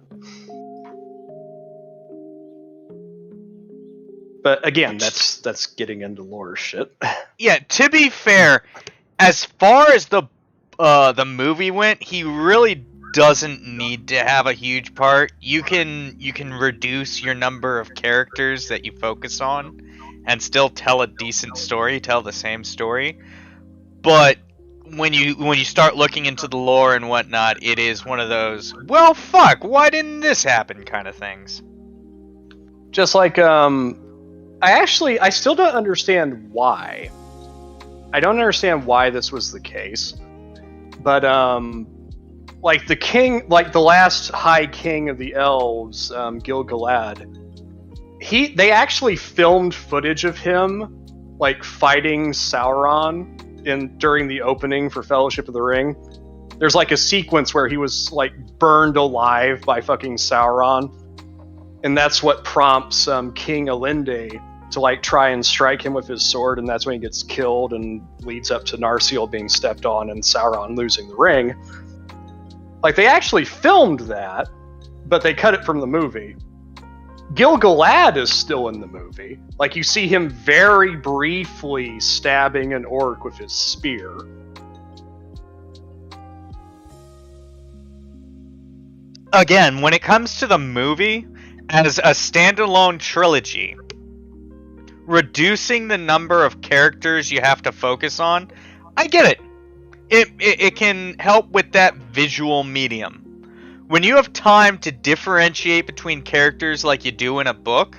But again, that's getting into lore shit. Yeah, to be fair, as far as the movie went, he really doesn't need to have a huge part. You can reduce your number of characters that you focus on and still tell a decent story, tell the same story. But when you start looking into the lore and whatnot, it is one of those, well, fuck, why didn't this happen kind of things. Just like, I still don't understand why. I don't understand why this was the case. But, like the king, like the last High King of the Elves, Gil-galad, they actually filmed footage of him, like, fighting Sauron during the opening for Fellowship of the Ring. There's like a sequence where he was like burned alive by fucking Sauron, and that's what prompts King Elendil to like try and strike him with his sword, and that's when he gets killed and leads up to Narsil being stepped on and Sauron losing the ring. Like, they actually filmed that, but they cut it from the movie. Gil-galad is still in the movie. Like, you see him very briefly stabbing an orc with his spear. Again, when it comes to the movie, as a standalone trilogy, reducing the number of characters you have to focus on, I get it. It can help with that visual medium. When you have time to differentiate between characters like you do in a book,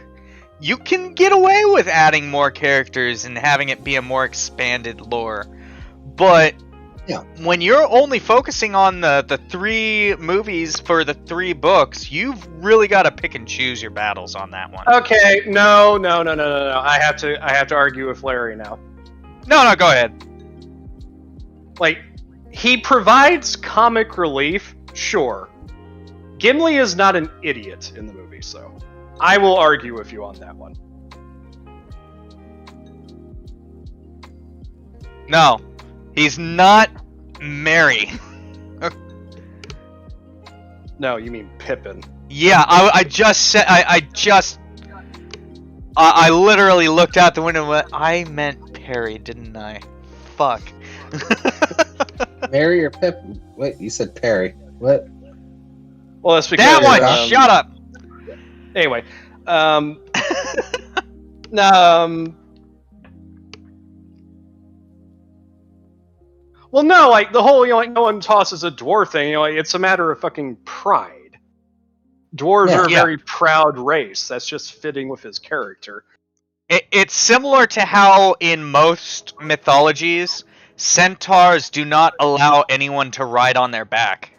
you can get away with adding more characters and having it be a more expanded lore. But when you're only focusing on the 3 movies for the 3 books, you've really got to pick and choose your battles on that one. Okay, no. I have to argue with Larry now. No, go ahead. Like, he provides comic relief, sure. Gimli is not an idiot in the movie, so I will argue with you on that one. No, he's not Merry. No, you mean Pippin. Yeah, I just said, I literally looked out the window and went, I meant Perry, didn't I? Fuck. Mary or Pip? Wait, you said Perry. What? Well, that's because... That one! Shut up! Anyway. Well, no, like, the whole, like, no one tosses a dwarf thing, like, it's a matter of fucking pride. Dwarves are a very proud race. That's just fitting with his character. It's similar to how in most mythologies, centaurs do not allow anyone to ride on their back.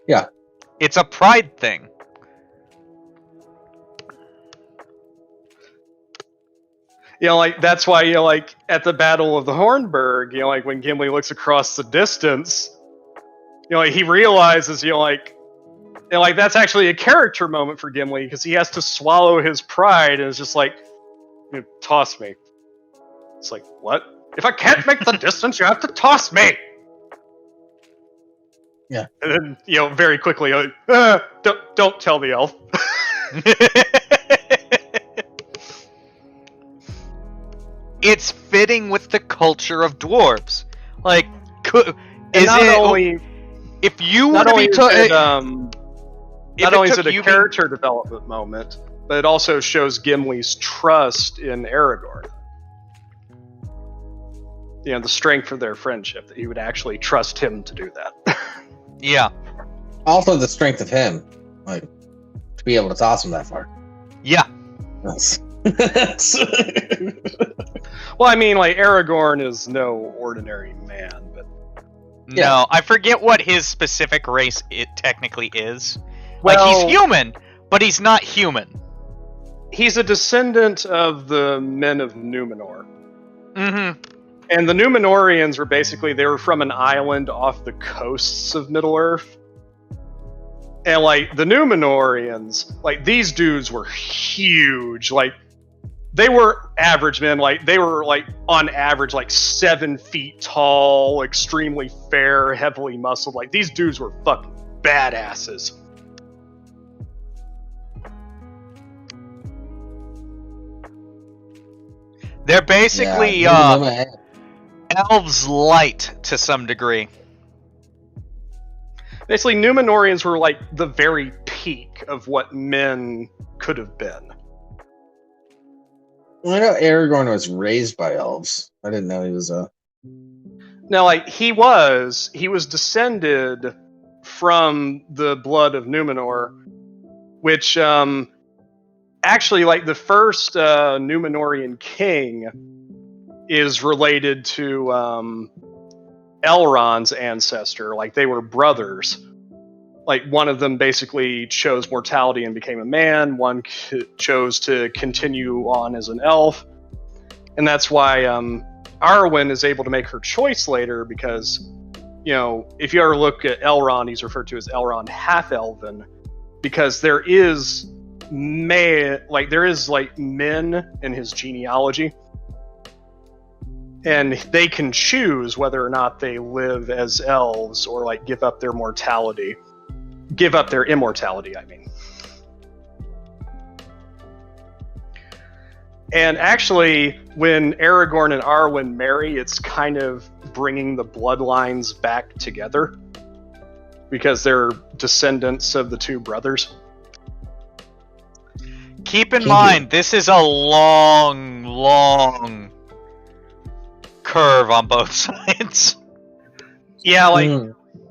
Yeah. It's a pride thing. You know, like, that's why, you know, like, at the Battle of the Hornburg, you know, like, when Gimli looks across the distance, you know, like, he realizes, you know, like, that's actually a character moment for Gimli, because he has to swallow his pride, and it's just like, you know, toss me. It's like, what? If I can't make the distance, you have to toss me! Yeah. And then, you know, very quickly, don't tell the elf. It's fitting with the culture of dwarves. Like, if you want to be not only is it a character development moment, but it also shows Gimli's trust in Aragorn. You know, the strength of their friendship, that he would actually trust him to do that. Yeah. Also the strength of him, like, to be able to toss him that far. Yeah. Well, I mean, like, Aragorn is no ordinary man, but No, Yeah. I forget what his specific race it technically is. well, Like, he's human, but he's not human. he's a descendant of the men of Numenor. Mm-hmm. And the Numenorians were basically, they were from an island off the coasts of Middle-earth. And, like, the Numenorians, like, these dudes were huge. Like, they were average men. Like, they were, like, on average, like, 7 feet tall, extremely fair, heavily muscled. Like, these dudes were fucking badasses. They're basically Yeah, elves light to some degree. Basically, Numenorians were, like, the very peak of what men could have been. I know Aragorn was raised by elves. I didn't know he was a. Now, like, he was descended from the blood of Numenor, which, actually, like, the first Numenorian king is related to Elrond's ancestor. Like, they were brothers. Like, one of them basically chose mortality and became a man. One chose to continue on as an elf. And that's why Arwen is able to make her choice later, because, you know, if you ever look at Elrond, he's referred to as Elrond Half-Elven, because there is men in his genealogy, and they can choose whether or not they live as elves or, like, give up their immortality, I mean. And actually, when Aragorn and Arwen marry, it's kind of bringing the bloodlines back together, because they're descendants of the two brothers. Keep in mind, this is a long curve on both sides. Yeah, like,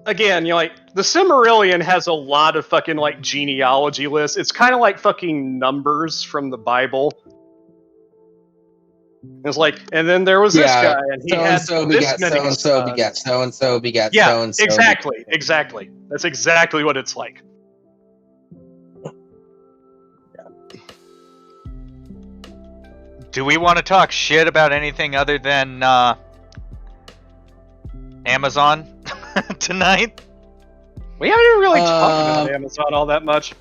again, you know, like, the Silmarillion has a lot of fucking, like, genealogy lists. It's kind of like fucking numbers from the Bible. It's like, and then there was this guy, and he had this many sons. So-and-so begat so-and-so begat Yeah, so-and-so. exactly. That's exactly what it's like. Do we want to talk shit about anything other than Amazon tonight? We haven't even really talked about Amazon all that much.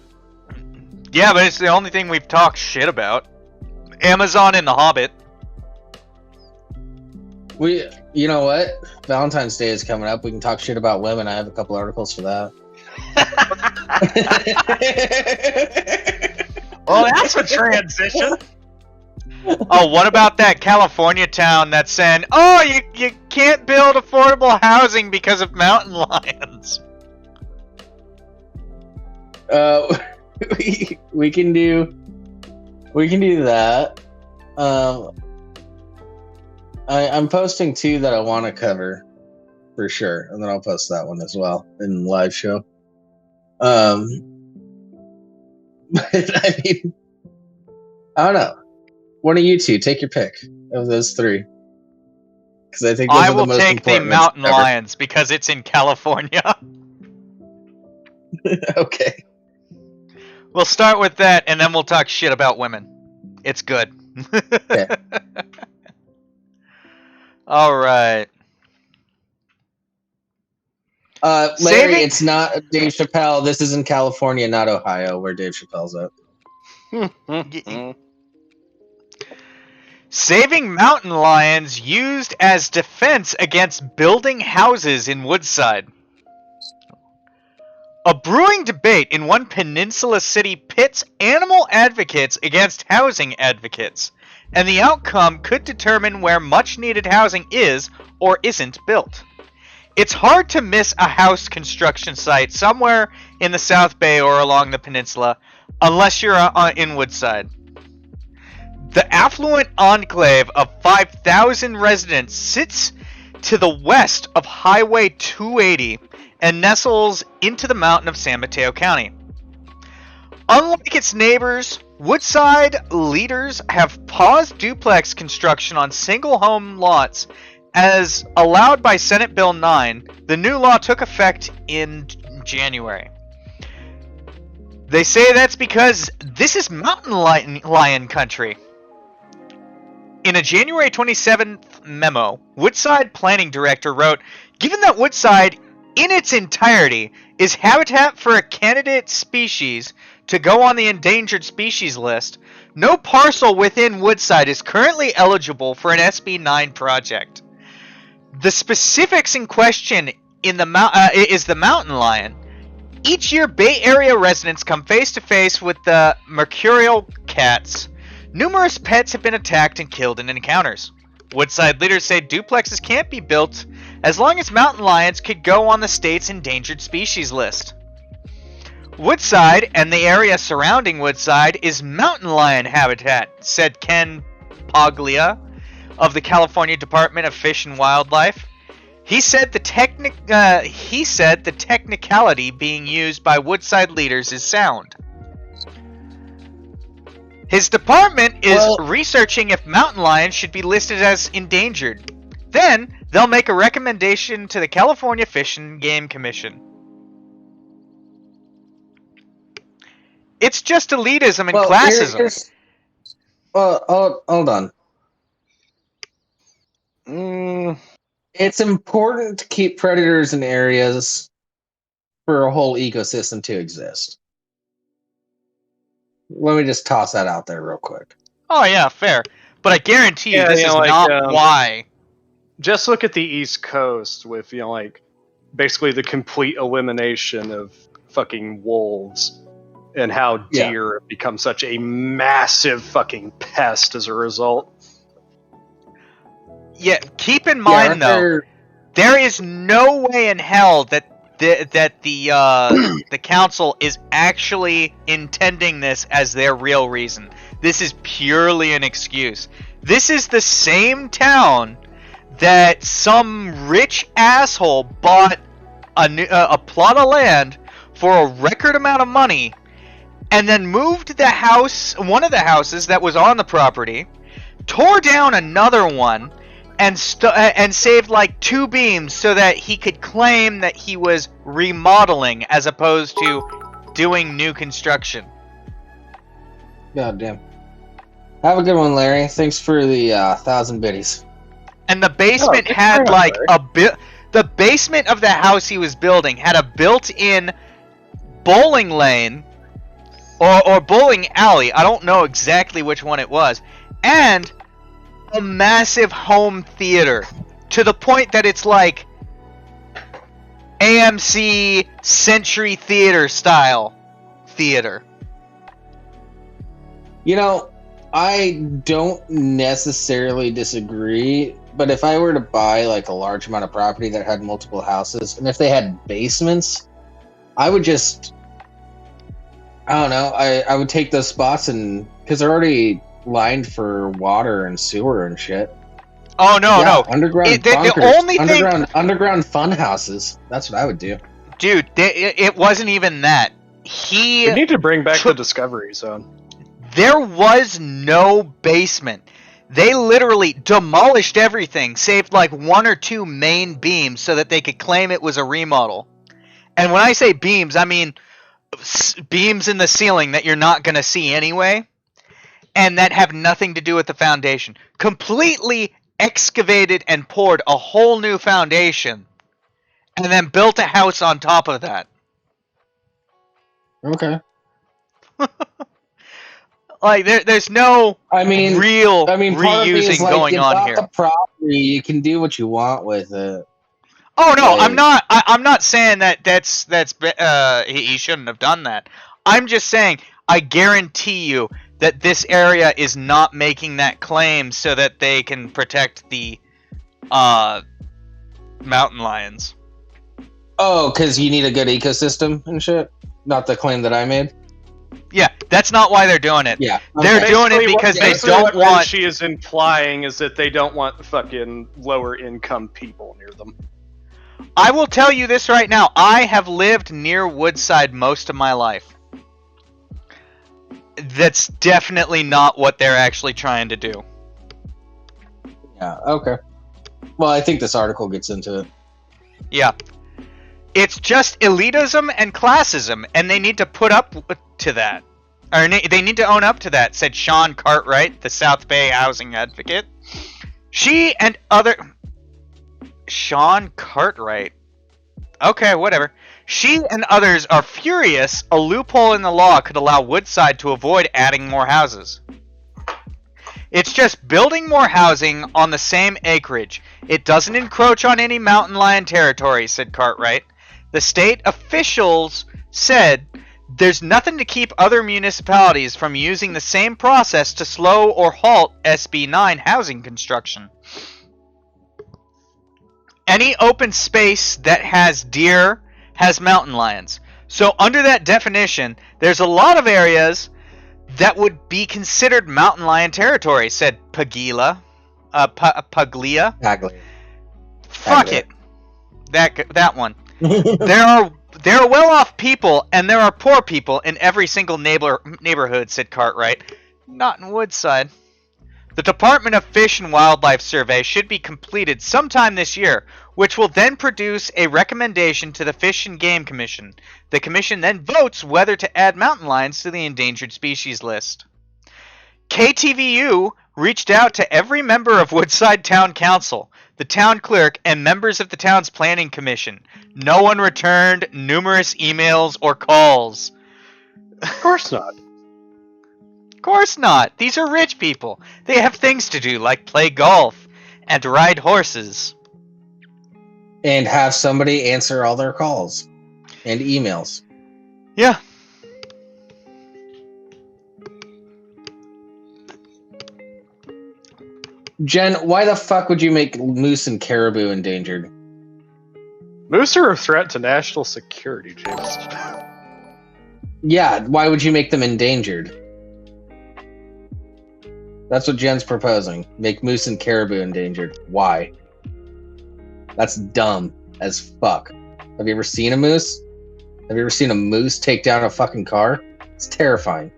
Yeah, but it's the only thing we've talked shit about. Amazon and The Hobbit. You know what? Valentine's Day is coming up. We can talk shit about women. I have a couple articles for that. Well, that's a transition. Oh, what about that California town that's saying, oh, you can't build affordable housing because of mountain lions? We can do that. I'm posting 2 that I want to cover for sure, and then I'll post that one as well in the live show. But I mean, I don't know. One of you two, take your pick of those 3, because I think those I are the will most take the important mountain ones ever. lions because it's in California. Okay. We'll start with that, and then we'll talk shit about women. It's good. Okay. All right. Larry, it's not Dave Chappelle. This is in California, not Ohio, where Dave Chappelle's at. Saving mountain lions used as defense against building houses in Woodside. A brewing debate in one peninsula city pits animal advocates against housing advocates, and the outcome could determine where much-needed housing is or isn't built. It's hard to miss a house construction site somewhere in the South Bay or along the peninsula, unless you're in Woodside. The affluent enclave of 5,000 residents sits to the west of Highway 280 and nestles into the mountain of San Mateo County. Unlike its neighbors, Woodside leaders have paused duplex construction on single home lots as allowed by Senate Bill 9. The new law took effect in January. They say that's because this is mountain lion country. In a January 27th memo, Woodside planning director wrote, "Given that Woodside in its entirety is habitat for a candidate species to go on the endangered species list, no parcel within Woodside is currently eligible for an SB 9 project. The specifics in question is the mountain lion. Each year, Bay Area residents come face to face with the mercurial Katz. Numerous pets have been attacked and killed in encounters. Woodside leaders say duplexes can't be built as long as mountain lions could go on the state's endangered species list. Woodside and the area surrounding Woodside is mountain lion habitat," said Ken Poglia of the California Department of Fish and Wildlife. He said the technicality being used by Woodside leaders is sound. His department is researching if mountain lions should be listed as endangered. Then they'll make a recommendation to the California Fish and Game Commission. It's just elitism and classism. Hold on. It's important to keep predators in areas for a whole ecosystem to exist. Let me just toss that out there real quick. Oh yeah, fair. But I guarantee you this is not why. Just look at the East Coast with, basically the complete elimination of fucking wolves and how deer have become such a massive fucking pest as a result. Yeah, keep in mind though, there is no way in hell that the council is actually intending this as their real reason. This is purely an excuse. This is the same town that some rich asshole bought a plot of land for a record amount of money, and then moved one of the houses that was on the property, tore down another one, and saved like 2 beams so that he could claim that he was remodeling as opposed to doing new construction. God damn. Have a good one, Larry. Thanks for the 1,000 biddies. And the basement had like the basement of the house he was building had a built-in bowling lane or bowling alley. I don't know exactly which one it was. And a massive home theater to the point that it's like AMC Century Theater style theater. You know, I don't necessarily disagree, but if I were to buy like a large amount of property that had multiple houses, and if they had basements, I would just, I don't know, I would take those spots, and because they're already lined for water and sewer and shit. Oh no! Underground bunkers, the only underground fun houses. That's what I would do, dude. It wasn't even that. We need to bring back the Discovery Zone. There was no basement. They literally demolished everything, saved like 1 or 2 main beams so that they could claim it was a remodel. And when I say beams, I mean beams in the ceiling that you're not going to see anyway, and that have nothing to do with the foundation. Completely excavated and poured a whole new foundation, and then built a house on top of that. Okay. Like there's no reusing going on here. The property, you can do what you want with it. Oh no, like, I'm not saying that's he shouldn't have done that. I'm just saying I guarantee you that this area is not making that claim so that they can protect the mountain lions. Oh, because you need a good ecosystem and shit? Not the claim that I made? Yeah, that's not why they're doing it. Yeah, they're doing it because they don't want. She is implying is that they don't want fucking lower income people near them. I will tell you this right now. I have lived near Woodside most of my life. That's definitely not what they're actually trying to do. Yeah, okay. Well, I think this article gets into it. Yeah. It's just elitism and classism, and they need to put up to that. Or they need to own up to that, said Sean Cartwright, the South Bay housing advocate. Sean Cartwright. Okay, whatever. She and others are furious a loophole in the law could allow Woodside to avoid adding more houses. It's just building more housing on the same acreage. It doesn't encroach on any mountain lion territory, said Cartwright. The state officials said there's nothing to keep other municipalities from using the same process to slow or halt SB 9 housing construction. Any open space that has deer has mountain lions. So under that definition, there's a lot of areas that would be considered mountain lion territory, said Paglia. Paglia. Fuck it. That one. There are well-off people and there are poor people in every single neighborhood, said Cartwright. Not in Woodside. The Department of Fish and Wildlife survey should be completed sometime this year, which will then produce a recommendation to the Fish and Game Commission. The commission then votes whether to add mountain lions to the endangered species list. KTVU reached out to every member of Woodside Town Council, the town clerk, and members of the town's planning commission. No one returned numerous emails or calls. Of course not. Of course not. These are rich people. They have things to do, like play golf and ride horses. And have somebody answer all their calls and emails. Yeah. Jen, why the fuck would you make moose and caribou endangered? Moose are a threat to national security, James. Yeah, why would you make them endangered? That's what Jen's proposing. Make moose and caribou endangered. Why? That's dumb as fuck. Have you ever seen a moose? Have you ever seen a moose take down a fucking car? It's terrifying.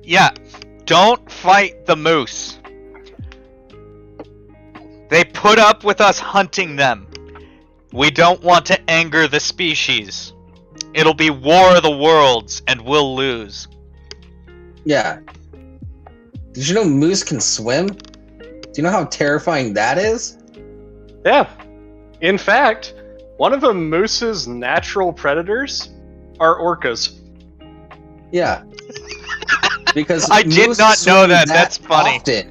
Yeah. Don't fight the moose. They put up with us hunting them. We don't want to anger the species. It'll be War of the Worlds, and we'll lose. Yeah. Did you know moose can swim? Do you know how terrifying that is? Yeah. In fact, one of a moose's natural predators are orcas. Yeah. Because I did moose not know swim that. That's funny. Often.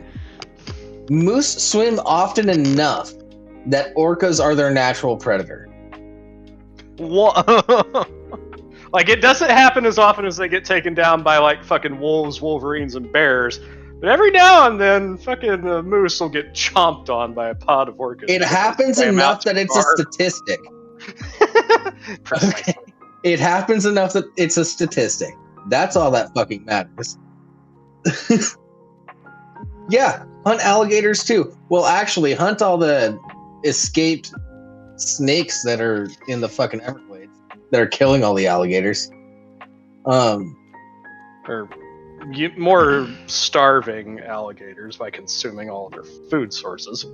Moose swim often enough that orcas are their natural predator. What? Like, it doesn't happen as often as they get taken down by, like, fucking wolves, wolverines, and bears. But every now and then, fucking moose will get chomped on by a pod of orcas. It happens enough that it's a statistic. Okay. It happens enough that it's a statistic. That's all that fucking matters. Yeah, hunt alligators too. Well, actually, hunt all the escaped snakes that are in the fucking Everglades that are killing all the alligators. Or more starving alligators by consuming all of their food sources.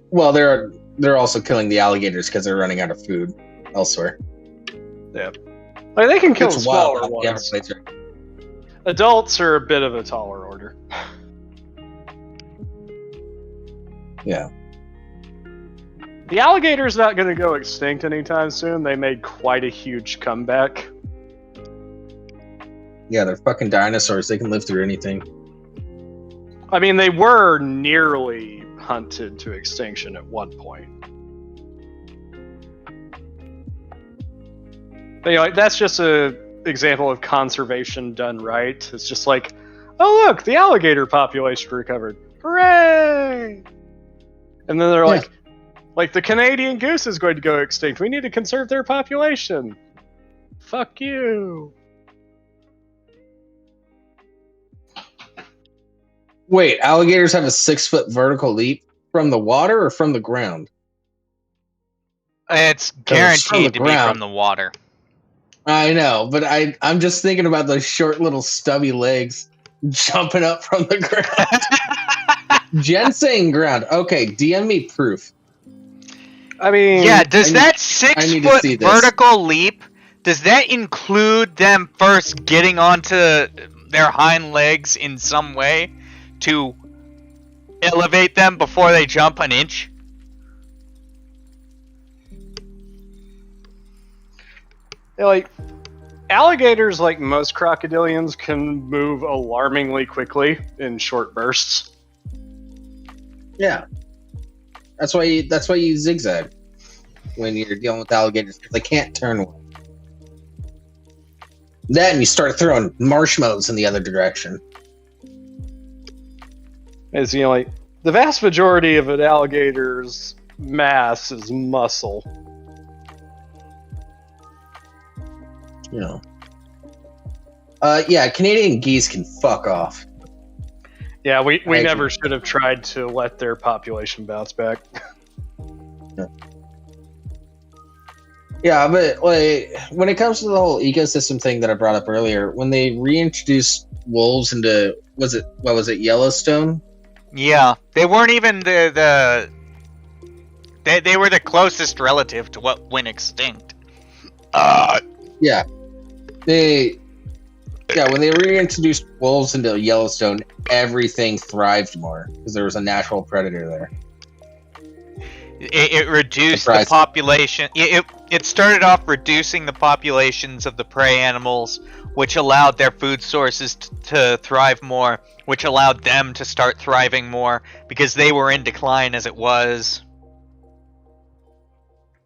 Well, they're also killing the alligators because they're running out of food elsewhere. Yeah, like they can kill It's smaller wild how the ones. Everglades are. Adults are a bit of a taller order. Yeah. The alligator's not going to go extinct anytime soon. They made quite a huge comeback. Yeah, they're fucking dinosaurs. They can live through anything. I mean, they were nearly hunted to extinction at one point. But, you know, like, that's just a example of conservation done right. It's just like, oh look, the alligator population recovered. Hooray! And then they're like the Canadian goose is going to go extinct. We need to conserve their population. Fuck you. Wait, alligators have a 6-foot vertical leap from the water or from the ground? It's from the guaranteed to be ground. from the water. I know, but I'm just thinking about those short little stubby legs jumping up from the ground. Jen saying ground. Okay, DM me proof. I mean, Yeah, does I that need to 6-foot see this. vertical leap, does that include them first getting onto their hind legs in some way to elevate them before they jump an inch? like alligators, like most crocodilians, can move alarmingly quickly in short bursts. Yeah, that's why you zigzag when you're dealing with alligators, because they can't turn well. Then you start throwing marshmallows in the other direction. As like the vast majority of an alligator's mass is muscle. You know. Yeah, Canadian geese can fuck off. Yeah, we never should have tried to let their population bounce back. Yeah, but like when it comes to the whole ecosystem thing that I brought up earlier, when they reintroduced wolves into was it Yellowstone? Yeah, they weren't even they were the closest relative to what went extinct. Yeah. When they reintroduced wolves into Yellowstone, everything thrived more because there was a natural predator there. It reduced the population. It started off reducing the populations of the prey animals, which allowed their food sources to thrive more, which allowed them to start thriving more because they were in decline as it was.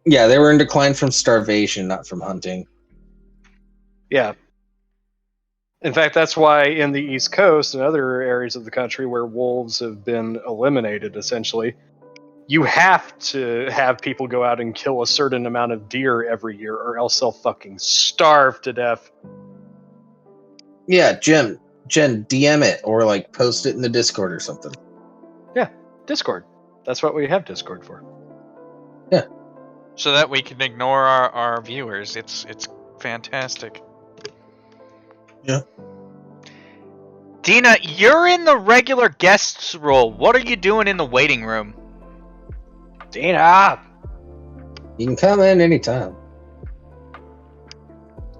Yeah, they were in decline from starvation, not from hunting. Yeah. In fact, that's why in the East Coast and other areas of the country where wolves have been eliminated, essentially, you have to have people go out and kill a certain amount of deer every year, or else they'll fucking starve to death. Yeah, Jen, DM it or like post it in the Discord or something. Yeah, Discord. That's what we have Discord for. Yeah. So that we can ignore our viewers. It's fantastic. Yeah. Dina, you're in the regular guest's role. What are you doing in the waiting room? Dina! You can come in anytime.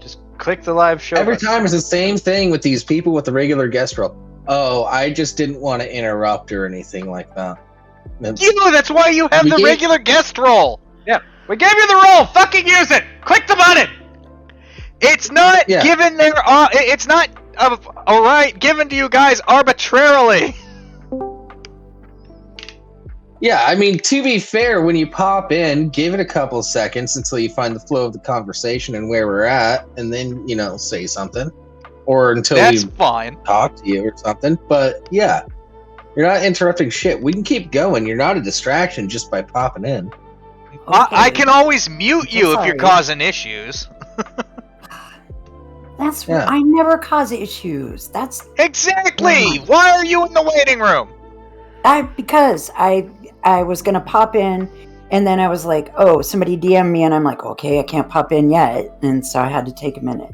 Just click the live show. Every time it's the same thing with these people with the regular guest role. Oh, I just didn't want to interrupt or anything like that. That's why you have the regular guest role. Yeah, we gave you the role. Fucking use it. Click the button. It's not given their. It's not a right given to you guys arbitrarily. Yeah, I mean, to be fair, when you pop in, give it a couple of seconds until you find the flow of the conversation and where we're at, and then, say something. Or until That's we fine. Talk to you or something. But, yeah, you're not interrupting shit. We can keep going. You're not a distraction just by popping in. Okay. I can always mute you if you're causing issues. That's right. I never cause issues. That's exactly. Why are you in the waiting room? Because I was gonna pop in, and then I was like, oh, somebody DM'd me, and I'm like, okay, I can't pop in yet, and so I had to take a minute,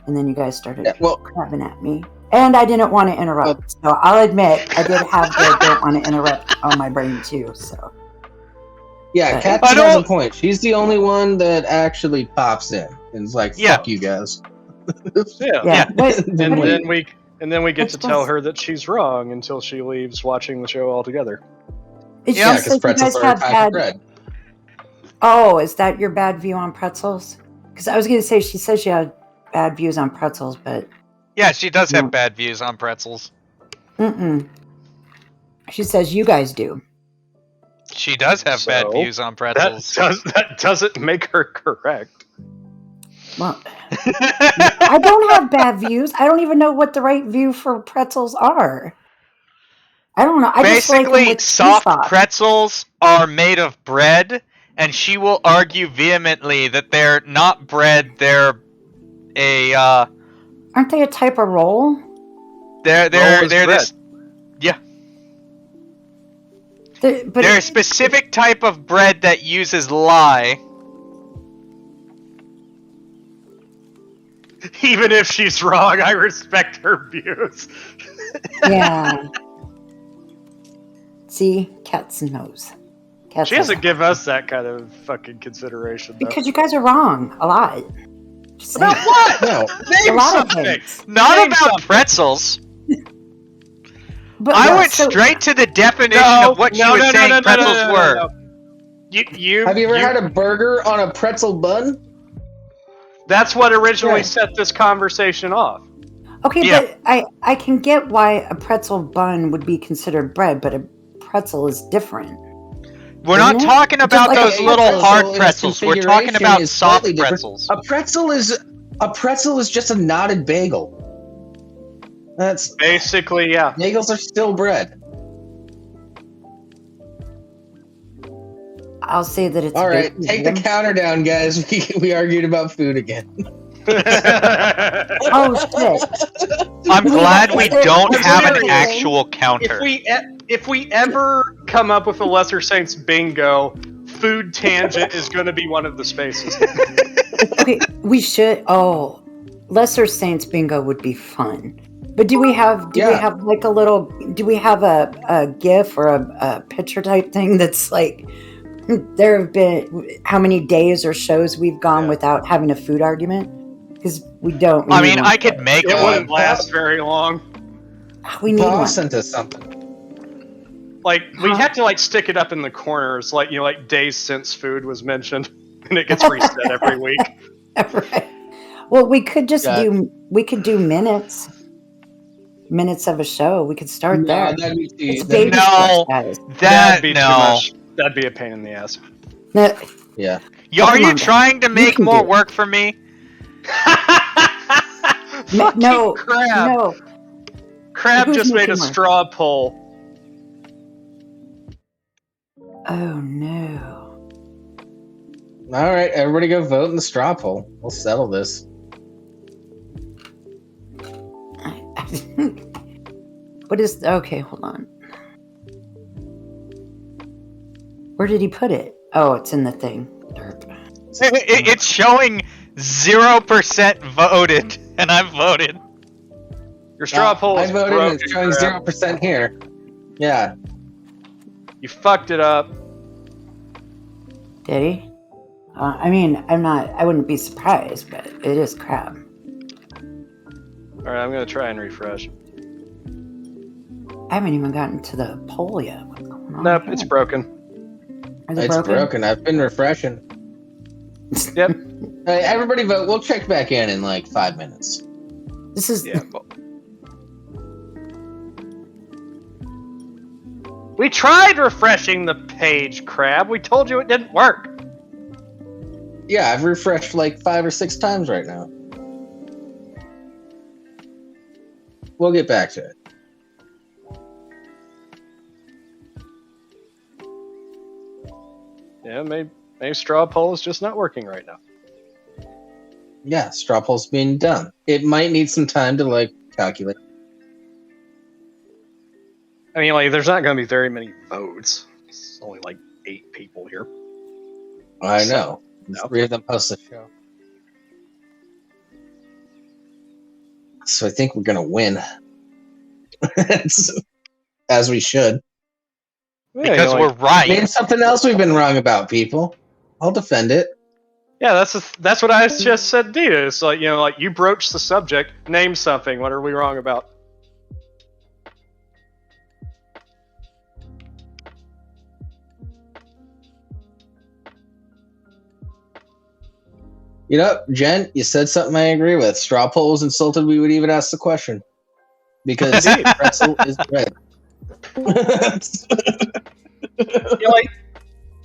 and then you guys started crabbing at me, and I didn't want to interrupt. So I'll admit I did have the don't want to interrupt on my brain too. So yeah, Katz has a point. She's the only one that actually pops in and is like, fuck you guys. And then we get to tell her that she's wrong until she leaves watching the show altogether. Yeah, because pretzels are a type of bread. Oh, is that your bad view on pretzels? Because I was going to say, she says she had bad views on pretzels, but... Yeah, she does have bad views on pretzels. She says you guys do. She does have bad views on pretzels. That doesn't make her correct. Well, I don't have bad views. I don't even know what the right view for pretzels are. I don't know. I Basically, just like soft pretzels are made of bread, and she will argue vehemently that they're not bread. They're aren't they a type of roll? They're this. Yeah. They're a specific type of bread that uses lye. Even if she's wrong, I respect her views. Yeah. See, Katz knows. Katz She doesn't knows. give us that kind of fucking consideration, though. Because you guys are wrong a lot. Just saying. About what? No. Name A lot of something. things. Not Name about something. pretzels. But I yeah, went so- straight to the definition of what she was saying pretzels were. You Have you ever had a burger on a pretzel bun? That's what originally Right. set this conversation off. Okay, Yeah. but I can get why a pretzel bun would be considered bread, but a pretzel is different. We're not Isn't it? talking Just about like those a little pretzel hard in its pretzels. We're talking configuration about is soft slightly different. pretzels. A pretzel is just a knotted bagel. That's Basically, yeah. bagels are still bread. I'll say that it's All right, baked take the medium. counter down, guys. We argued about food again. Oh shit! I'm glad we don't I'm have an serious. actual counter. If we ever come up with a Lesser Saints bingo, food tangent is going to be one of the spaces. Okay, we should. Oh, Lesser Saints bingo would be fun. But do we have Yeah. like a little? Do we have a GIF or a picture type thing that's like? There have been how many days or shows we've gone Yeah. without having a food argument? Because we don't. I need mean, one. I could make It one. wouldn't last very long. We need Paul one. sent us something. Like we Huh? had to like stick it up in the corners, like like days since food was mentioned, and it gets reset every week. Right. Well, we could just Yeah. do minutes of a show. We could start there. that'd be too. It's that'd be- baby No. steps, guys. That'd be too no. much. That'd be a pain in the ass. No, Yeah. Are Come you on, trying to make can more do it. work for me? Fucking no, crap! no. Crab Who's just made a making more? straw poll. Oh no. All right, everybody go vote in the straw poll. We'll settle this. What is? Okay, hold on. Where did he put it? Oh, it's in the thing. Derp. It's showing 0% voted, and I voted. Your straw poll I is voted and broken, it's showing Crab. 0% here. Yeah. You fucked it up. Did he? I mean, I wouldn't be surprised, but it is crab. Alright, I'm gonna try and refresh. I haven't even gotten to the poll yet. What's going on? Nope, here? it's broken. Is it It's broken. I've been refreshing. Yep. Hey, everybody vote. We'll check back in like 5 minutes. This is Yeah. Well. We tried refreshing the page, Crab. We told you it didn't work. Yeah, I've refreshed like 5 or 6 times right now. We'll get back to it. Yeah, maybe straw poll is just not working right now. Yeah, straw poll's being done. It might need some time to like calculate. I mean, like, there's not going to be very many votes. It's only like 8 people here. I know. No. 3 of them host the show. So I think we're gonna win. As we should. Yeah, Because you know, we're like, right. Name something else we've been wrong about, people. I'll defend it. yeah, that's what I just said to you. It's like, like you broached the subject. Name something. What are we wrong about? You know, Jen, you said something I agree with. Straw poll was insulted. We would even ask the question because pretzel is bread. Like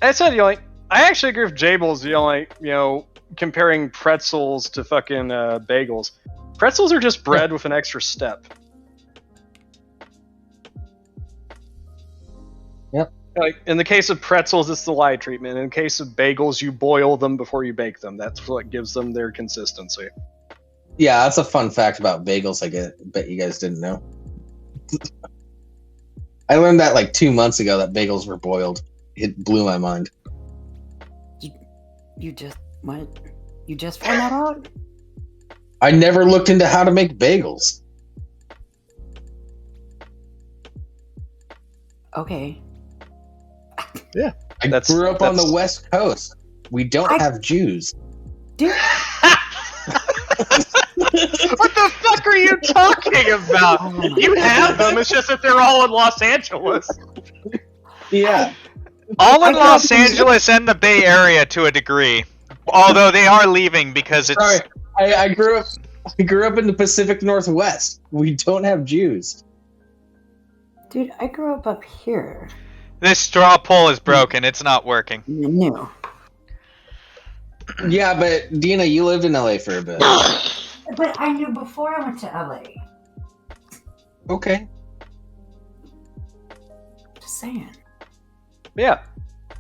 I said, I actually agree with Jables. Comparing pretzels to fucking bagels. Pretzels are just bread with an extra step. Yep. Like in the case of pretzels, it's the light treatment. In the case of bagels, you boil them before you bake them. That's what gives them their consistency. Yeah, that's a fun fact about bagels. I bet you guys didn't know. I learned that like 2 months ago that bagels were boiled. It blew my mind. you just what? You just found that out? I never looked into how to make bagels. Okay. Yeah. I grew up on the West Coast. We don't have Jews. Dude. What the fuck are you talking about? You have them, it's just that they're all in Los Angeles. Yeah. All in Los Angeles and the Bay Area to a degree. Although they are leaving because it's... Sorry, I grew up in the Pacific Northwest. We don't have Jews. Dude, I grew up here. This straw poll is broken. It's not working. No. Yeah, but Dina, you lived in LA for a bit. But I knew before I went to LA. Okay. Just saying. Yeah.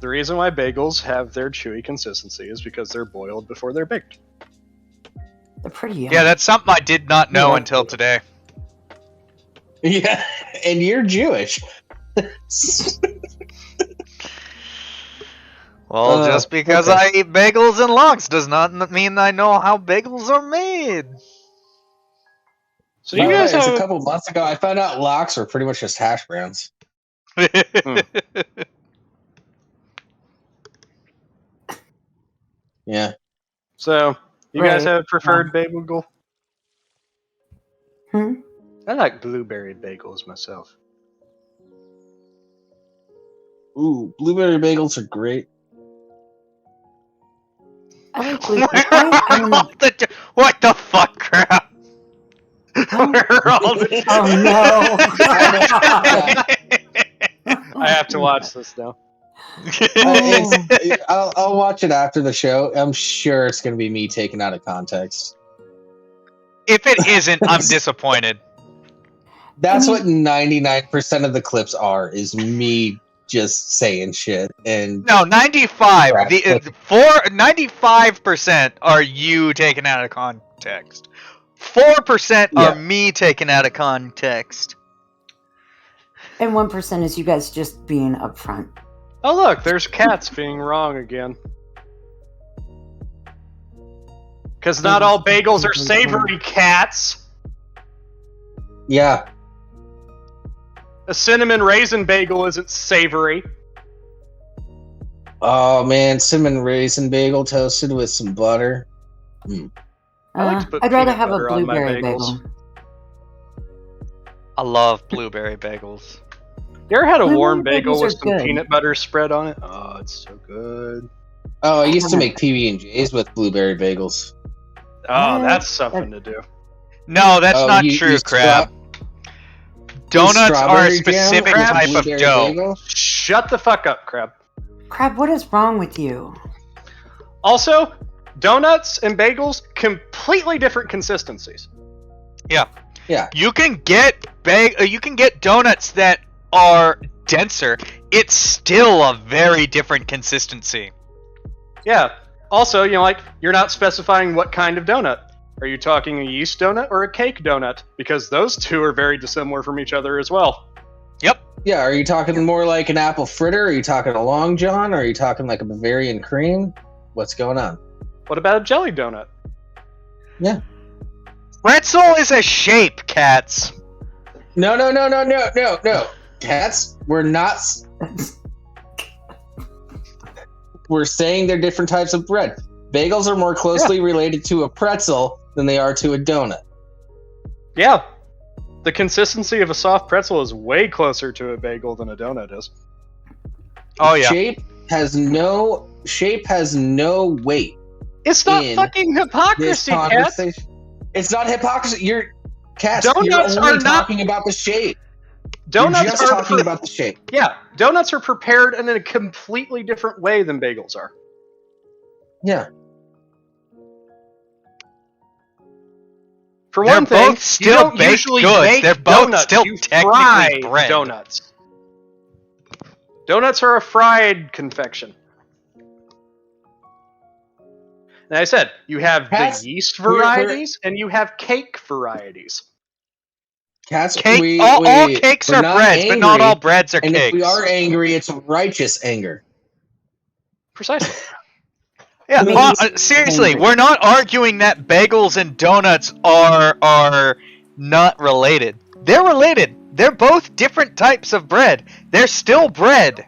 The reason why bagels have their chewy consistency is because they're boiled before they're baked. They're pretty young. Yeah, that's something I did not know until today. Yeah, and you're Jewish. Well, just because I eat bagels and lox does not mean I know how bagels are made. So you guys have a couple months ago, I found out lox are pretty much just hash browns. Yeah. So you guys have preferred bagel? I like blueberry bagels myself. Ooh, blueberry bagels are great. I like blueberry. What the fuck, crap? Oh no! I have to watch this now. I'll watch it after the show. I'm sure it's going to be me taken out of context. If it isn't, I'm disappointed. That's what 99% of the clips are, is me just saying shit. And no, 95. 95% are you taken out of context. 4% are me taken out of context. And 1% is you guys just being upfront. Oh look, there's Katz being wrong again. Because not all bagels are savory, Katz. Yeah. A cinnamon raisin bagel isn't savory. Oh man, cinnamon raisin bagel toasted with some butter. I'd rather have a blueberry bagel. I love blueberry bagels. You ever had a warm Blueberry bagel bagels with are some good. peanut butter spread on it? Oh, it's so good. Oh, I used to make PB&Js with blueberry bagels. Oh, that's something to do. No, that's not true, Crab. Donuts are a specific type of dough. Bagel? Shut the fuck up, Crab. Crab, what is wrong with you? Also, donuts and bagels, completely different consistencies. Yeah. Yeah. You can get donuts that are denser. It's still a very different consistency. Yeah. Also, you're not specifying what kind of donut. Are you talking a yeast donut or a cake donut? Because those two are very dissimilar from each other as well. Yep. Yeah, are you talking more like an apple fritter? Are you talking a Long John? Or are you talking like a Bavarian cream? What's going on? What about a jelly donut? Yeah. Pretzel is a shape, Katz. No. Cats, we're not... We're saying they're different types of bread. Bagels are more closely related to a pretzel than they are to a donut. Yeah. The consistency of a soft pretzel is way closer to a bagel than a donut is. Oh yeah. Shape has no weight. It's not fucking hypocrisy, Katz. It's not hypocrisy. You're Donuts only are talking about the shape. Donuts You're just talking about the shape. Yeah, donuts are prepared in a completely different way than bagels are. Yeah. For one thing, both still you don't baked usually goods. bake They're both donuts. still You technically fry bread. donuts. Donuts are a fried confection. And I said, you have the yeast varieties and you have cake varieties. Cats, all cakes are breads, but not all breads are and cakes. If we are angry, it's righteous anger. Precisely. Yeah, seriously, we're not arguing that bagels and donuts are not related. They're related. They're both different types of bread. They're still bread.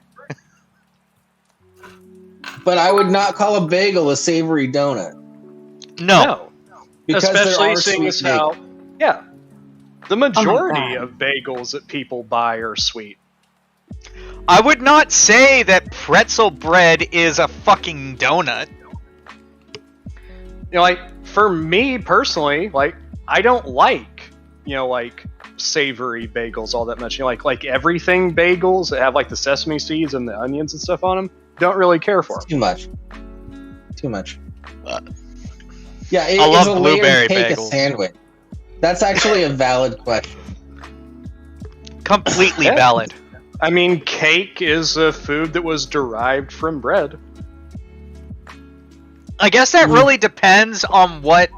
But I would not call a bagel a savory donut. No. Because especially there are seeing sweet as how, bagels. yeah, the majority God. of bagels that people buy are sweet. I would not say that pretzel bread is a fucking donut. You know, like, for me personally, like, I don't like, you know, like, savory bagels all that much. You know, like everything bagels that have, like, the sesame seeds and the onions and stuff on them, don't really care for them. Too much. Yeah, I love is a blueberry layered cake bagels. a sandwich? That's actually a valid question. Completely Yeah. valid. I mean, cake is a food that was derived from bread. I guess that really depends on what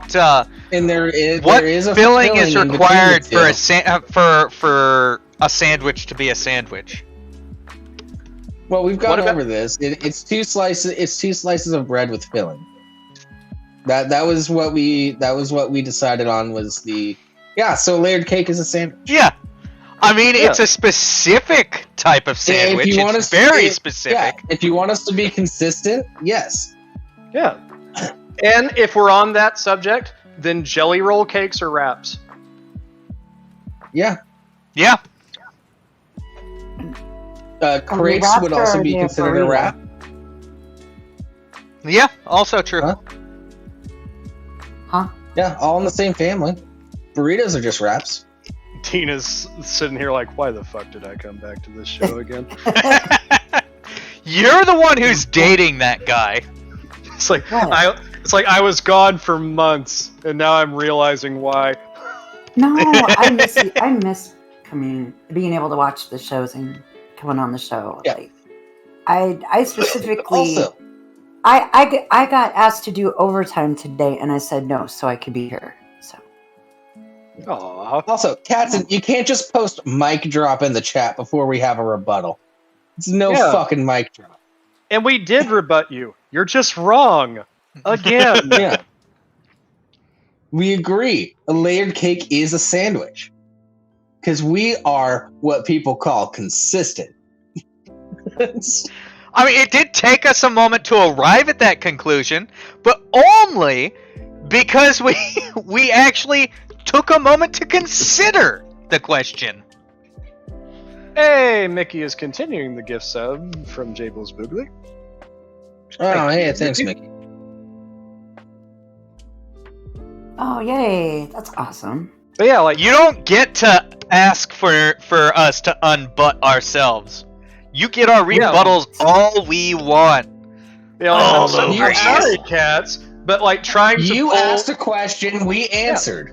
And there is a filling is in between required the two. for a sandwich to be a sandwich. Well, we've What gone about- over this. It's two slices. It's 2 slices of bread with filling. That was what we decided on was the so layered cake is a sandwich. Yeah. I mean, Yeah. it's a specific type of sandwich. If you want It's us very to, specific. Yeah, if you want us to be consistent, yes. Yeah. And if we're on that subject, then jelly roll cakes or wraps. Yeah. Yeah. Crepes wraps would also are be the considered a burrito. wrap. Yeah, also true. Huh? Yeah, all in the same family. Burritos are just wraps. Tina's sitting here like, why the fuck did I come back to this show again? You're the one who's dating that guy. It's like What? I was gone for months, and now I'm realizing why. No, I miss being able to watch the shows and coming on the show. Yeah. Like, I specifically Also, I got asked to do overtime today, and I said no, so I could be here. So Aw. Katz, you can't just post mic drop in the chat before we have a rebuttal. It's no Yeah. fucking mic drop. And we did rebut you. You're just wrong. Again. Yeah. We agree. A layered cake is a sandwich. Because we are what people call consistent. I mean, it did take us a moment to arrive at that conclusion, but only because we actually took a moment to consider the question. Hey, Mickey is continuing the gift sub from Jables Boogly. Oh, hey, thanks, Mickey. oh yay, that's awesome. But yeah, like, You don't get to ask for us to unbutt ourselves. You get our rebuttals all we want. you know, like, Oh, I'm you sorry, Cats, but like trying to You pull, asked a question, we answered.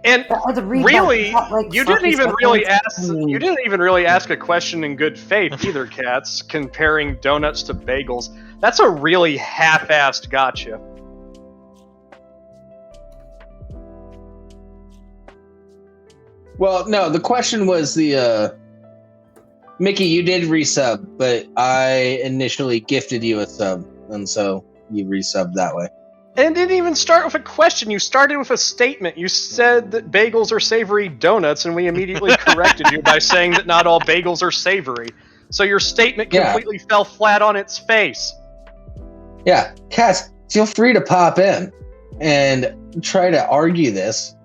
and The rebutt, really, not like you didn't sloppy even seconds. really ask. I mean, You didn't even really ask a question in good faith either, Cats. Comparing donuts to bagels, that's a really half-assed gotcha. Well, no, the question was Mickey, you did resub, but I initially gifted you a sub, and so you resubbed that way. And didn't even start with a question. You started with a statement. You said that bagels are savory donuts, and we immediately corrected you by saying that not all bagels are savory. So your statement Yeah. completely fell flat on its face. Yeah, Katz, feel free to pop in and try to argue this.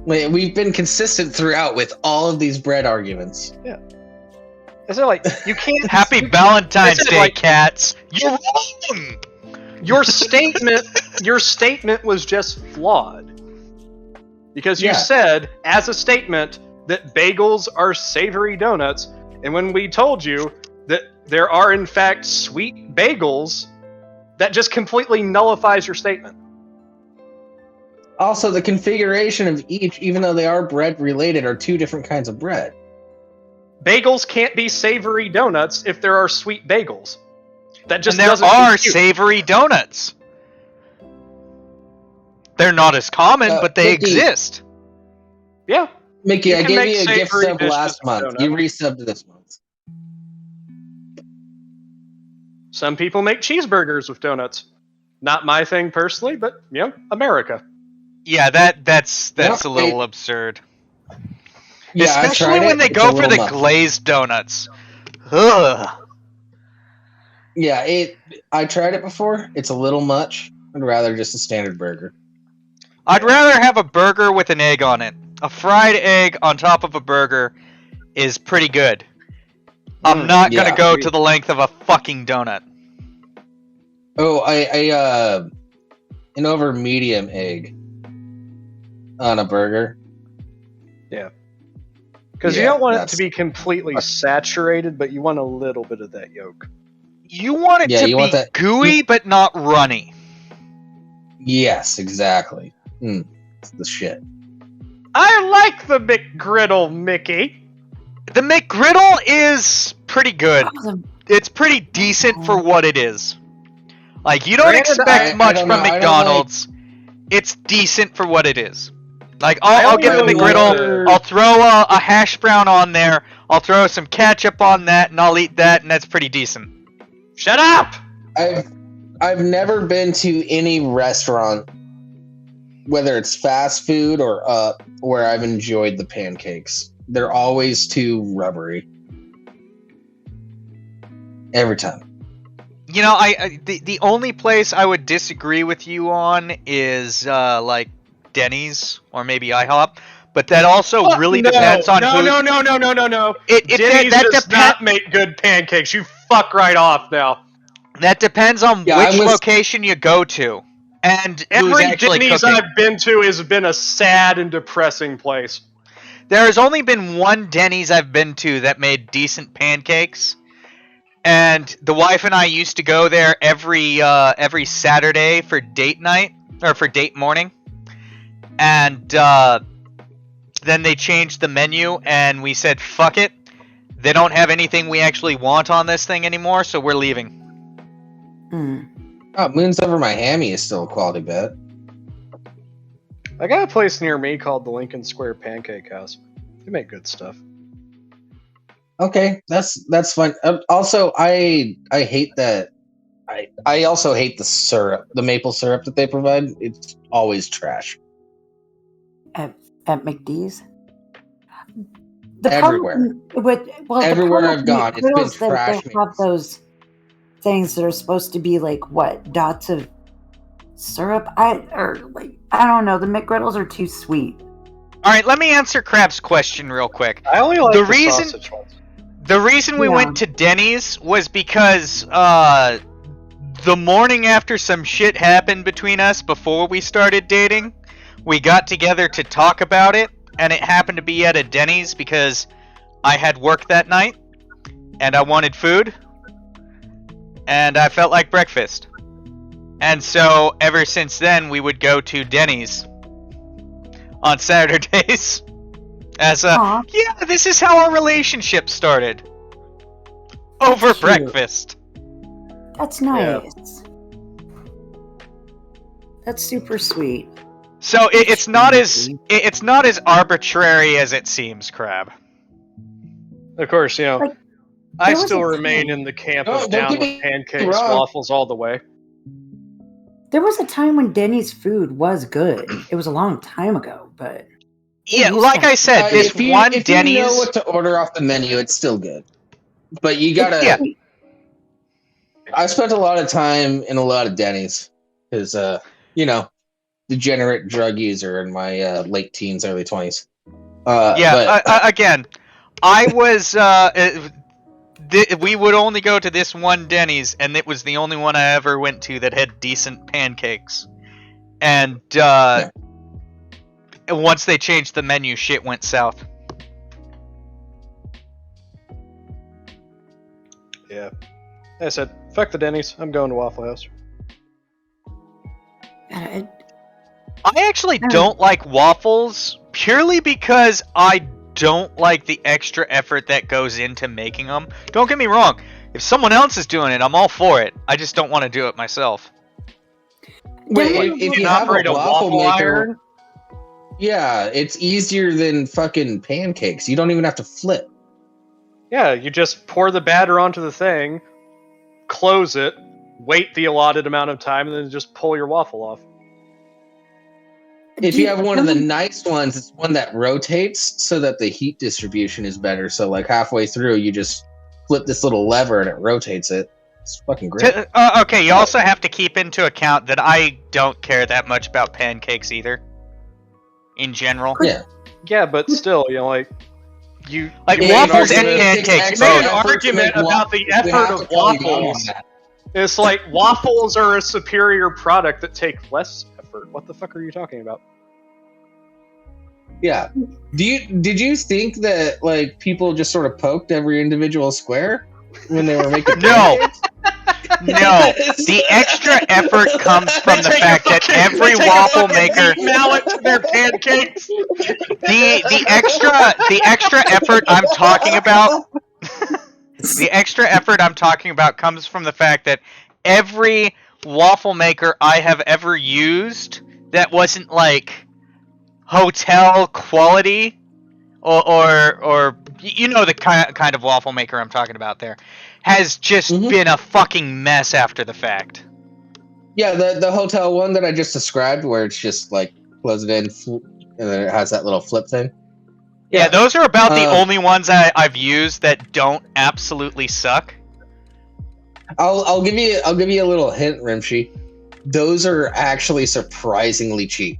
We've been consistent throughout with all of these bread arguments. Is it like you can't? Happy Valentine's Is it Day, like- cats. You're wrong. Your statement was just flawed because you Yeah. said as a statement that bagels are savory donuts, and when we told you that there are in fact sweet bagels, that just completely nullifies your statement. Also, the configuration of each, even though they are bread related, are 2 different kinds of bread. Bagels can't be savory donuts if there are sweet bagels. That just And there doesn't are compute. savory donuts. They're not as common, but they Mickey. exist. Yeah. Mickey, You I can gave make you a gift savory sub dishes last with month. donut. You resubbed this month. Some people make cheeseburgers with donuts. Not my thing personally, but America. Yeah, that's a little absurd. Yeah, especially when they go for the glazed donuts. Ugh. Yeah, I tried it before. It's a little much. I'd rather just a standard burger. I'd rather have a burger with an egg on it. A fried egg on top of a burger is pretty good. I'm not gonna go to the length of a fucking donut. Oh, an over medium egg on a burger. Yeah. Because you don't want it to be completely saturated, but you want a little bit of that yolk. You want it to be gooey, but not runny. Yes, exactly. It's the shit. I like the McGriddle, Mickey. The McGriddle is pretty good. It's pretty decent for what it is. Like, you don't expect much from McDonald's. It's decent for what it is. Like, I'll get the McGriddle, I'll throw a hash brown on there, I'll throw some ketchup on that, and I'll eat that, and that's pretty decent. Shut up! I've never been to any restaurant, whether it's fast food or up, where I've enjoyed the pancakes. They're always too rubbery. Every time. You know, the only place I would disagree with you on is like Denny's or maybe IHOP, but that also really depends on who. No. Denny's does not make good pancakes. You fuck right off now. That depends on which location you go to, and every Denny's I've been to has been a sad and depressing place. There has only been one Denny's I've been to that made decent pancakes. And the wife and I used to go there every Saturday for date night, or for date morning. And then they changed the menu, and we said, fuck it. They don't have anything we actually want on this thing anymore, so we're leaving. Oh, Moons Over My Hammy is still a quality bet. I got a place near me called the Lincoln Square Pancake House. They make good stuff. Okay, that's fine. Also, I hate that. I also hate the syrup, the maple syrup that they provide. It's always trash. At McD's? Everywhere. Everywhere I've gone, it's been trash. They have those things that are supposed to be like what, dots of syrup? I don't know. The McGriddles are too sweet. All right, let me answer Crab's question real quick. I only like the sausage ones. The reason we went to Denny's was because the morning after some shit happened between us before we started dating, we got together to talk about it, and it happened to be at a Denny's because I had work that night, and I wanted food, and I felt like breakfast. And so, ever since then, we would go to Denny's on Saturdays. As this is how our relationship started. Over breakfast. That's nice. Yeah. That's super sweet. So it's not as arbitrary as it seems, Crab. Of course, I still remain in the camp of down with pancakes, waffles all the way. There was a time when Denny's food was good. It was a long time ago, but yeah, like I said, this one Denny's. If you know what to order off the menu, it's still good. But you gotta. Yeah. I spent a lot of time in a lot of Denny's because, degenerate drug user in my late teens, early 20s. Again, I was. We would only go to this one Denny's, and it was the only one I ever went to that had decent pancakes. And once they changed the menu, shit went south. Yeah. I said, fuck the Denny's. I'm going to Waffle House. I actually don't like waffles purely because I don't like the extra effort that goes into making them. Don't get me wrong. If someone else is doing it, I'm all for it. I just don't want to do it myself. Wait, if you operate a waffle maker, yeah, it's easier than fucking pancakes. You don't even have to flip. Yeah, you just pour the batter onto the thing, close it, wait the allotted amount of time, and then just pull your waffle off. If you have one of the nice ones, it's one that rotates so that the heat distribution is better. So like halfway through, you just flip this little lever and it rotates it. It's fucking great. Okay, you also have to keep into account that I don't care that much about pancakes either. In general. Yeah. Yeah, but still, like waffles and pancakes. You made an argument about the effort of waffles. It's like waffles are a superior product that take less effort. What the fuck are you talking about? Yeah. Did you think that like people just sort of poked every individual square when they were making pancakes? No. The extra effort comes from the fact that every waffle maker mallet to their pancakes. The extra effort I'm talking about. The extra effort I'm talking about comes from the fact that every waffle maker I have ever used that wasn't like hotel quality or you know the kind of waffle maker I'm talking about there has just been a fucking mess after the fact. Yeah, the hotel one that I just described where it's just like close it in and then it has that little flip thing. Yeah, those are about the only ones I've used that don't absolutely suck. I'll give you a little hint, Rimshee. Those are actually surprisingly cheap.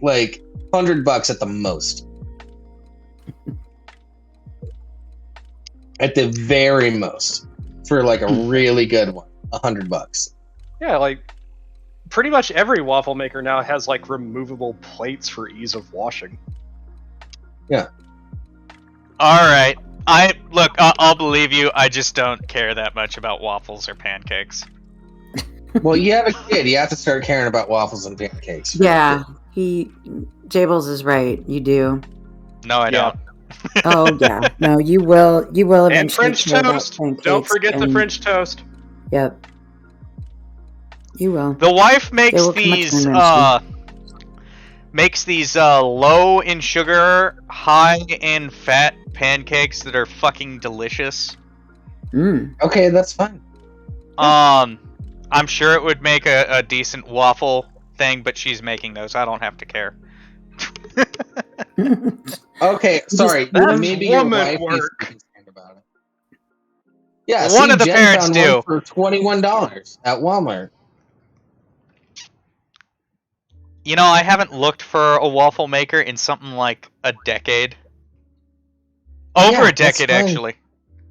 Like $100 at the most. At the very most. For like a really good one. $100. Yeah, like pretty much every waffle maker now has like removable plates for ease of washing. Yeah. Alright. I'll believe you. I just don't care that much about waffles or pancakes. Well, you have a kid. You have to start caring about waffles and pancakes. Yeah, Jables is right. You do. No, I don't. Oh yeah, no, you will. You will eventually. And French toast. Don't forget the French toast. Yep. You will. The wife makes these low in sugar, high in fat pancakes that are fucking delicious. Okay, that's fine. I'm sure it would make a decent waffle thing, but she's making those. I don't have to care. Okay, sorry. Maybe your wife needs to be concerned about it. Yeah, one of the Jen parents found do. one for $21 at Walmart. You know, I haven't looked for a waffle maker in something like a decade. Over a decade, actually.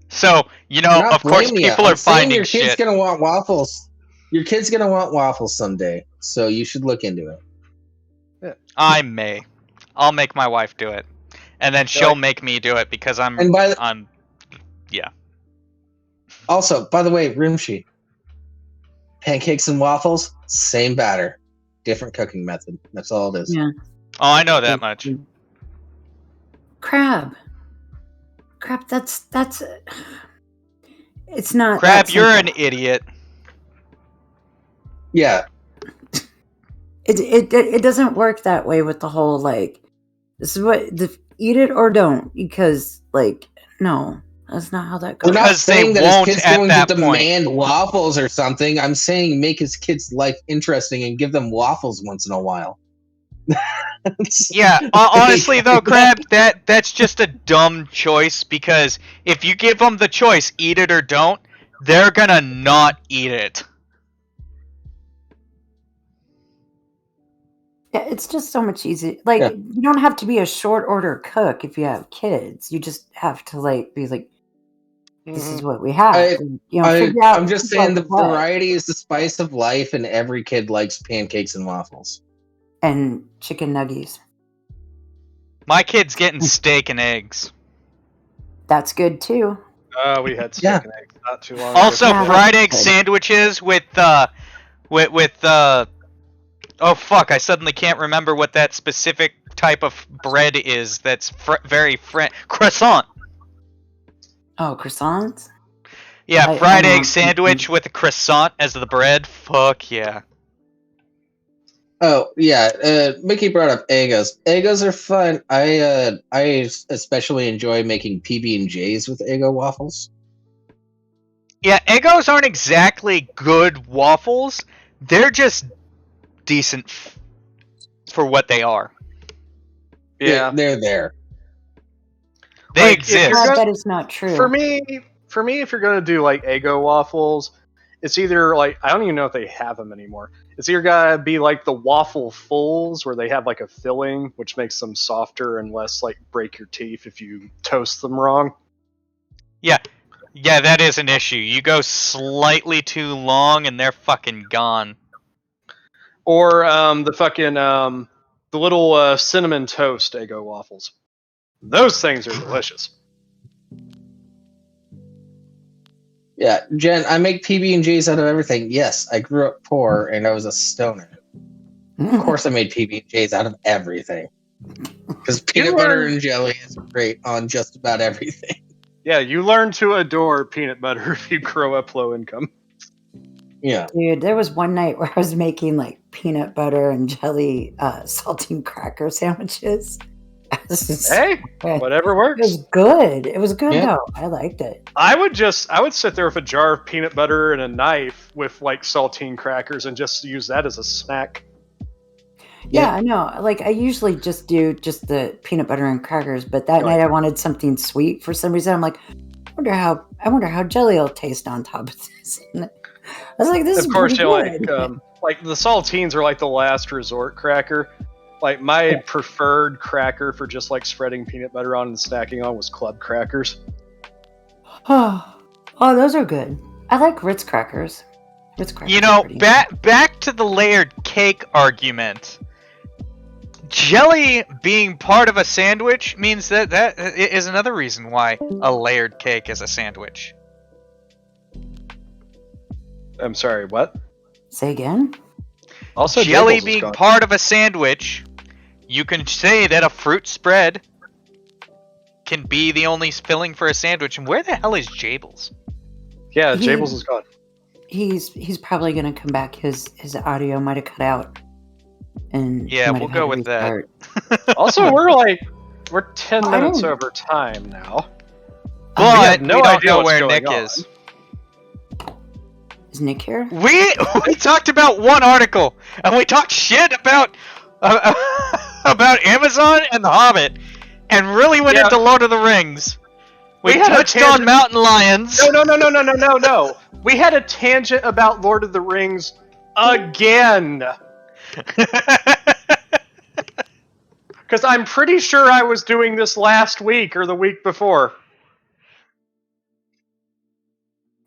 So, you know, of course, people are finding your shit. Kid's gonna want waffles. Your kid's gonna want waffles someday, so you should look into it. Yeah. I may. I'll make my wife do it, and then she'll make me do it because I'm. Yeah. Also, by the way, Rimshee, pancakes and waffles, same batter, different cooking method. That's all it is. Yeah. Oh, I know that much. Crab. That's. It's not. Crab, you're an idiot. Yeah. It doesn't work that way with the whole like. This is what eat it or don't, because like no, that's not how that goes. We're not saying that his kid's going to demand point. waffles or something. I'm saying make his kid's life interesting and give them waffles once in a while. Yeah, honestly though, Crab, that's just a dumb choice, because if you give them the choice, eat it or don't, they're gonna not eat it. Yeah, it's just so much easier. Like, you don't have to be a short order cook if you have kids. You just have to like be like, this is what we have. I'm just saying the variety is the spice of life, and every kid likes pancakes and waffles. And chicken nuggets. My kid's getting steak and eggs. That's good too. We had steak and eggs not too long also, ago. fried egg sandwiches with oh fuck! I suddenly can't remember what that specific type of bread is. That's very croissant. Oh, croissants. Yeah, fried egg sandwich with a croissant as the bread. Fuck yeah. Oh yeah, Mickey brought up Eggos. Eggos are fun. I especially enjoy making PB&Js with Eggo waffles. Yeah, Eggos aren't exactly good waffles. They're just decent for what they are. Yeah, they're there. They Like, if exist. you're gonna- that is not true. For me, if you're gonna do like Eggo waffles, it's either like I don't even know if they have them anymore. It's either gotta be like the waffle fulls where they have like a filling, which makes them softer and less like break your teeth if you toast them wrong. Yeah, that is an issue. You go slightly too long and they're fucking gone. Or the fucking the little cinnamon toast Eggo waffles. Those things are delicious. Yeah, Jen, I make PB&Js out of everything. Yes, I grew up poor and I was a stoner. Of course I made PB&Js out of everything. Because peanut butter and jelly is great on just about everything. Yeah, you learn to adore peanut butter if you grow up low income. Yeah. Dude, there was one night where I was making like peanut butter and jelly saltine cracker sandwiches. Hey, whatever It works. was good. It was good Yeah. though. I liked it. I would sit there with a jar of peanut butter and a knife with like saltine crackers and just use that as a snack. Yeah, I know. Like I usually just do just the peanut butter and crackers, but that night I wanted something sweet for some reason. I'm like, I wonder how jelly will taste on top of this. And I was like, this is pretty good. Like the saltines are like the last resort cracker. Like my preferred cracker for just like spreading peanut butter on and snacking on was club crackers. Oh, those are good. I like Ritz crackers. Ritz crackers. You know, are pretty good. back to the layered cake argument. Jelly being part of a sandwich means that is another reason why a layered cake is a sandwich. I'm sorry, what? Say again? Also, Jelly Jables is being gone. part of a sandwich, you can say that a fruit spread can be the only filling for a sandwich. And where the hell is Jables? Yeah, Jables is gone. He's probably gonna come back. His audio might have cut out. And he Yeah, might we'll have had go to with that. restart. Also, we're 10 minutes over time now. But no we don't idea know what's where going Nick on. is. Is Nick here? We talked about one article, and we talked shit about Amazon and The Hobbit, and really went into Lord of the Rings. We had a touched on tangent- Mountain Lions. No. We had a tangent about Lord of the Rings again. Because I'm pretty sure I was doing this last week or the week before.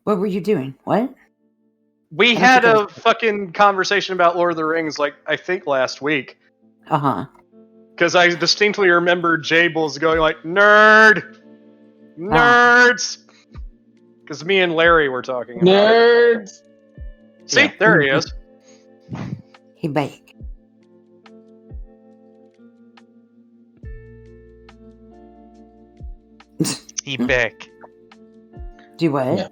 What were you doing? What? We don't had think I a fucking conversation about Lord of the Rings, like, I think last week. Uh-huh. Because I distinctly remember Jables going like, nerd! Nerds! Because me and Larry were talking about Nerds! it. See, there he is. He back. He back. Do what? Yeah.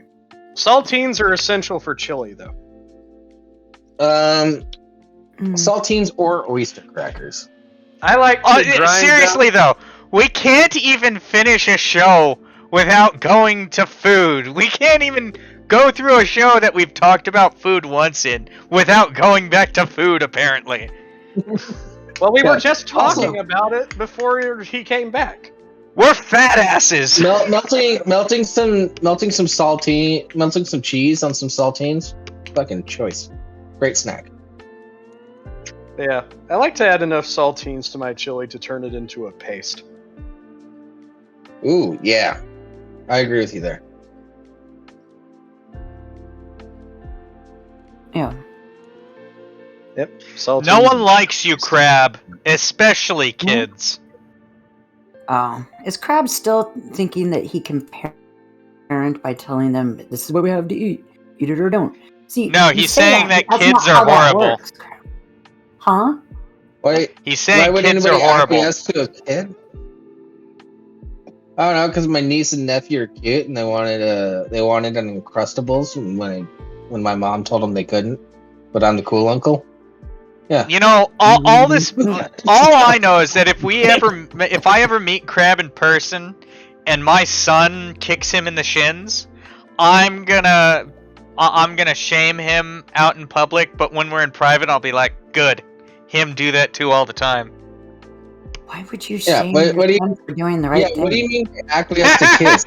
Saltines are essential for chili, though. Saltines or oyster crackers. I like to grind Seriously though, we can't even finish a show without going to food. We can't even go through a show that we've talked about food once in without going back to food, apparently. Well, we were just talking about it before he came back. We're fat asses. Melting some cheese on some saltines. Fucking choice. Great snack. Yeah, I like to add enough saltines to my chili to turn it into a paste. Ooh, yeah. I agree with you there. Yeah. Yep, saltines. No one likes you, Crab, especially kids. Is Crab still thinking that he can parent by telling them this is what we have to eat it or don't? See, No, you he's say saying that that's kids not are how that horrible. works, Crab. Huh? Wait, He's why saying would kids are anybody horrible. acquiesce to a kid? I don't know, because my niece and nephew are cute, and they wanted an Uncrustables when my mom told them they couldn't. But I'm the cool uncle. Yeah. You know, all I know is that if I ever meet Crab in person, and my son kicks him in the shins, I'm gonna shame him out in public, but when we're in private, I'll be like, good, him do that too all the time. Why would you shame what do you, him for doing the right thing? What do you mean acquiesce to kids?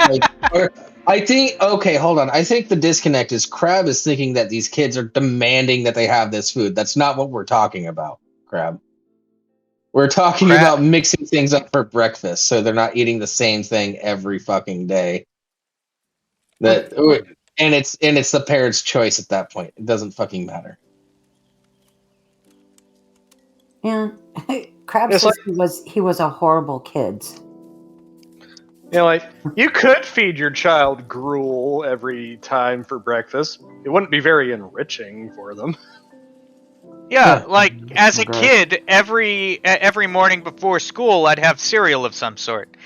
I think, okay, hold on. I think the disconnect is Crab is thinking that these kids are demanding that they have this food. That's not what we're talking about, Crab. We're talking about mixing things up for breakfast, so they're not eating the same thing every fucking day. And it's the parents' choice at that point. It doesn't fucking matter. Yeah, Crab says he was a horrible kid. You know, like, you could feed your child gruel every time for breakfast. It wouldn't be very enriching for them. Yeah, like, as a kid, every morning before school, I'd have cereal of some sort.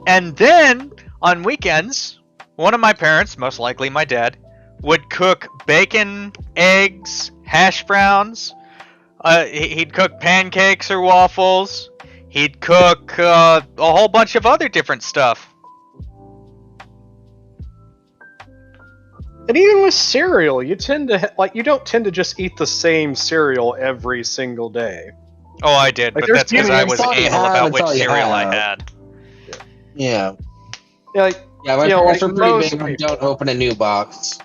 And then, on weekends, one of my parents, most likely my dad, would cook bacon, eggs, hash browns. He'd cook pancakes or waffles. He'd cook a whole bunch of other different stuff. And even with cereal, you tend to you don't tend to just eat the same cereal every single day. Oh, I did, like, but that's because I was anal about which cereal I had. Yeah. My parents were pretty big on don't open a new box.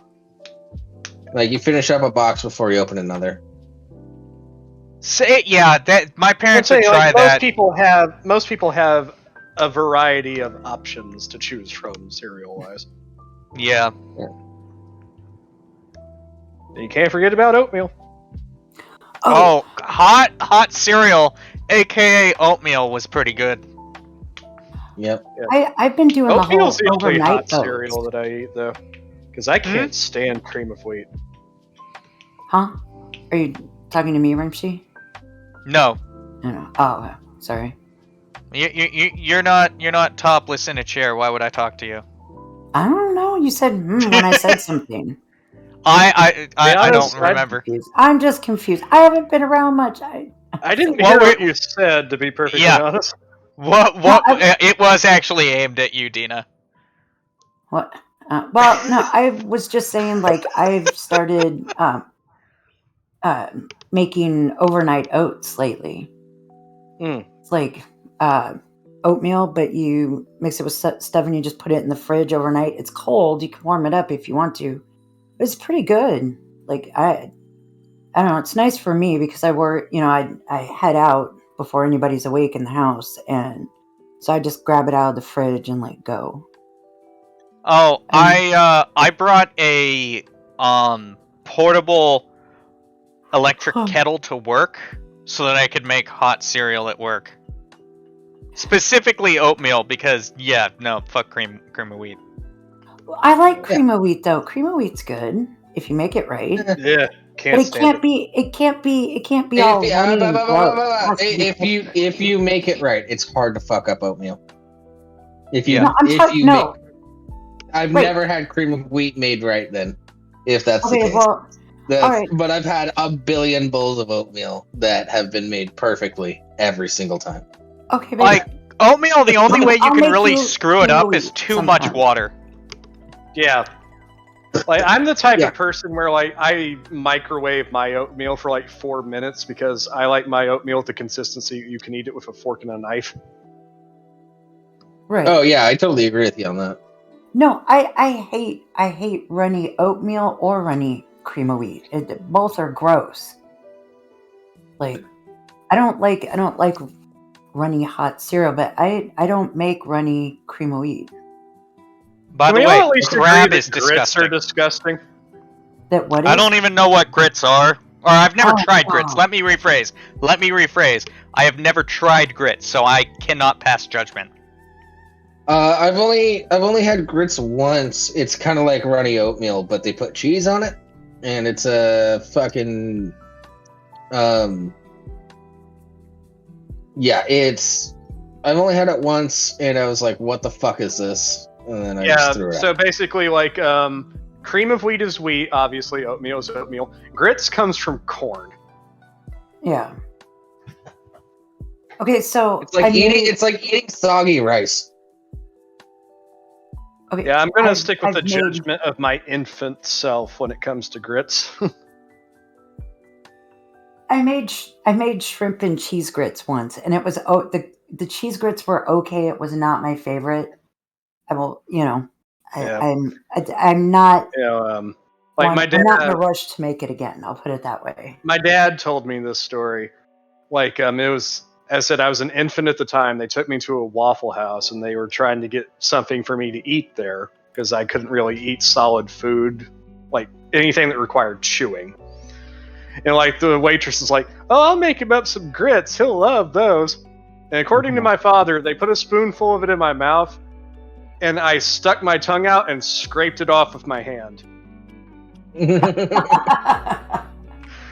Like, you finish up a box before you open another. My parents would try that. Most people have a variety of options to choose from cereal-wise. Yeah. You can't forget about oatmeal. Oh, hot cereal, aka oatmeal, was pretty good. Yep. I've been doing Oatmeal's the whole the only hot overnight cereal that I eat, though, because I can't stand cream of wheat. Huh? Are you talking to me, Rimshee? No. No. Oh, sorry. You're not topless in a chair. Why would I talk to you? I don't know. You said when I said something. I don't remember. I'm just confused. I haven't been around much. I didn't hear what you said, to be perfectly honest. What? It was actually aimed at you, Dina. What? Well, no, I was just saying, like, I've started making overnight oats lately. It's like oatmeal, but you mix it with stuff and you just put it in the fridge overnight. It's cold. You can warm it up if you want to. It's pretty good. Like, I don't know. It's nice for me because I work, I head out before anybody's awake in the house. And so I just grab it out of the fridge and go. Oh, I brought a portable electric kettle to work so that I could make hot cereal at work. Specifically oatmeal because fuck cream of wheat. I like cream of wheat though. Cream of wheat's good if you make it right. Yeah, it can't be all. If you make it right, it's hard to fuck up oatmeal. I've never had cream of wheat made right. Then, if that's the case, all right. But I've had a billion bowls of oatmeal that have been made perfectly every single time. Okay, like oatmeal, the only way you can really screw it up is too much water. Yeah. Like, I'm the type of person where, I microwave my oatmeal for, 4 minutes because I like my oatmeal at the consistency you can eat it with a fork and a knife. Right. Oh, yeah, I totally agree with you on that. No, I hate runny oatmeal or runny cream of wheat. Both are gross. Like, I don't like runny hot cereal, but I don't make runny cream of wheat. By the way, Crab is disgusting. Are disgusting. That what is? I don't even know what grits are. Or I've never tried grits. Let me rephrase. I have never tried grits, so I cannot pass judgment. I've only had grits once. It's kind of like runny oatmeal, but they put cheese on it, and it's a fucking it's. I've only had it once, and I was like, "What the fuck is this?" And then I just threw it so out. Basically, cream of wheat is wheat. Obviously, oatmeal is oatmeal. Grits comes from corn. Yeah. Okay, so it's like eating soggy rice. Okay, Yeah, I'm gonna I've- stick with I've the made- judgment of my infant self when it comes to grits. I made shrimp and cheese grits once, and it was the cheese grits were okay. It was not my favorite. I will, Yeah. I'm not. Like my dad. I'm not in a rush to make it again. I'll put it that way. My dad told me this story. Like, it was, as I said, I was an infant at the time. They took me to a Waffle House, and they were trying to get something for me to eat there because I couldn't really eat solid food, like anything that required chewing. And like the waitress is like, "Oh, I'll make him up some grits. He'll love those." And according to my father, they put a spoonful of it in my mouth, and I stuck my tongue out and scraped it off with my hand.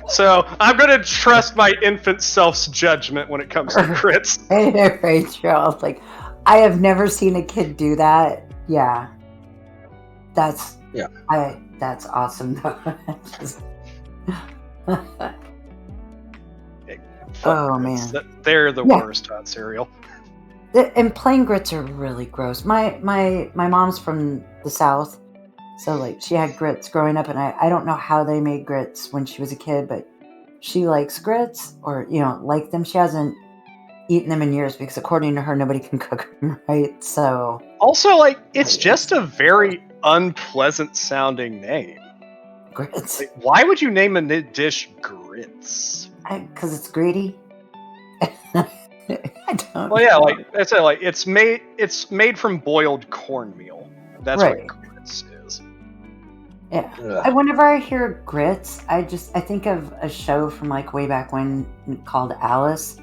So I'm gonna trust my infant self's judgment when it comes to grits. Rachel, like, I have never seen a kid do that. Yeah, that's awesome. Oh man, they're the worst hot cereal. And plain grits are really gross. My mom's from the South, so like she had grits growing up, and I don't know how they made grits when she was a kid, but she likes grits, or like them. She hasn't eaten them in years because according to her, nobody can cook them right. So also, like, it's just a very unpleasant sounding name. Grits. Like, why would you name a dish grits? Because it's greedy. I don't. Well, yeah, like I said, like it's made from boiled cornmeal. That's right. what grits is. Yeah. Whenever I hear grits, I think of a show from like way back when called Alice.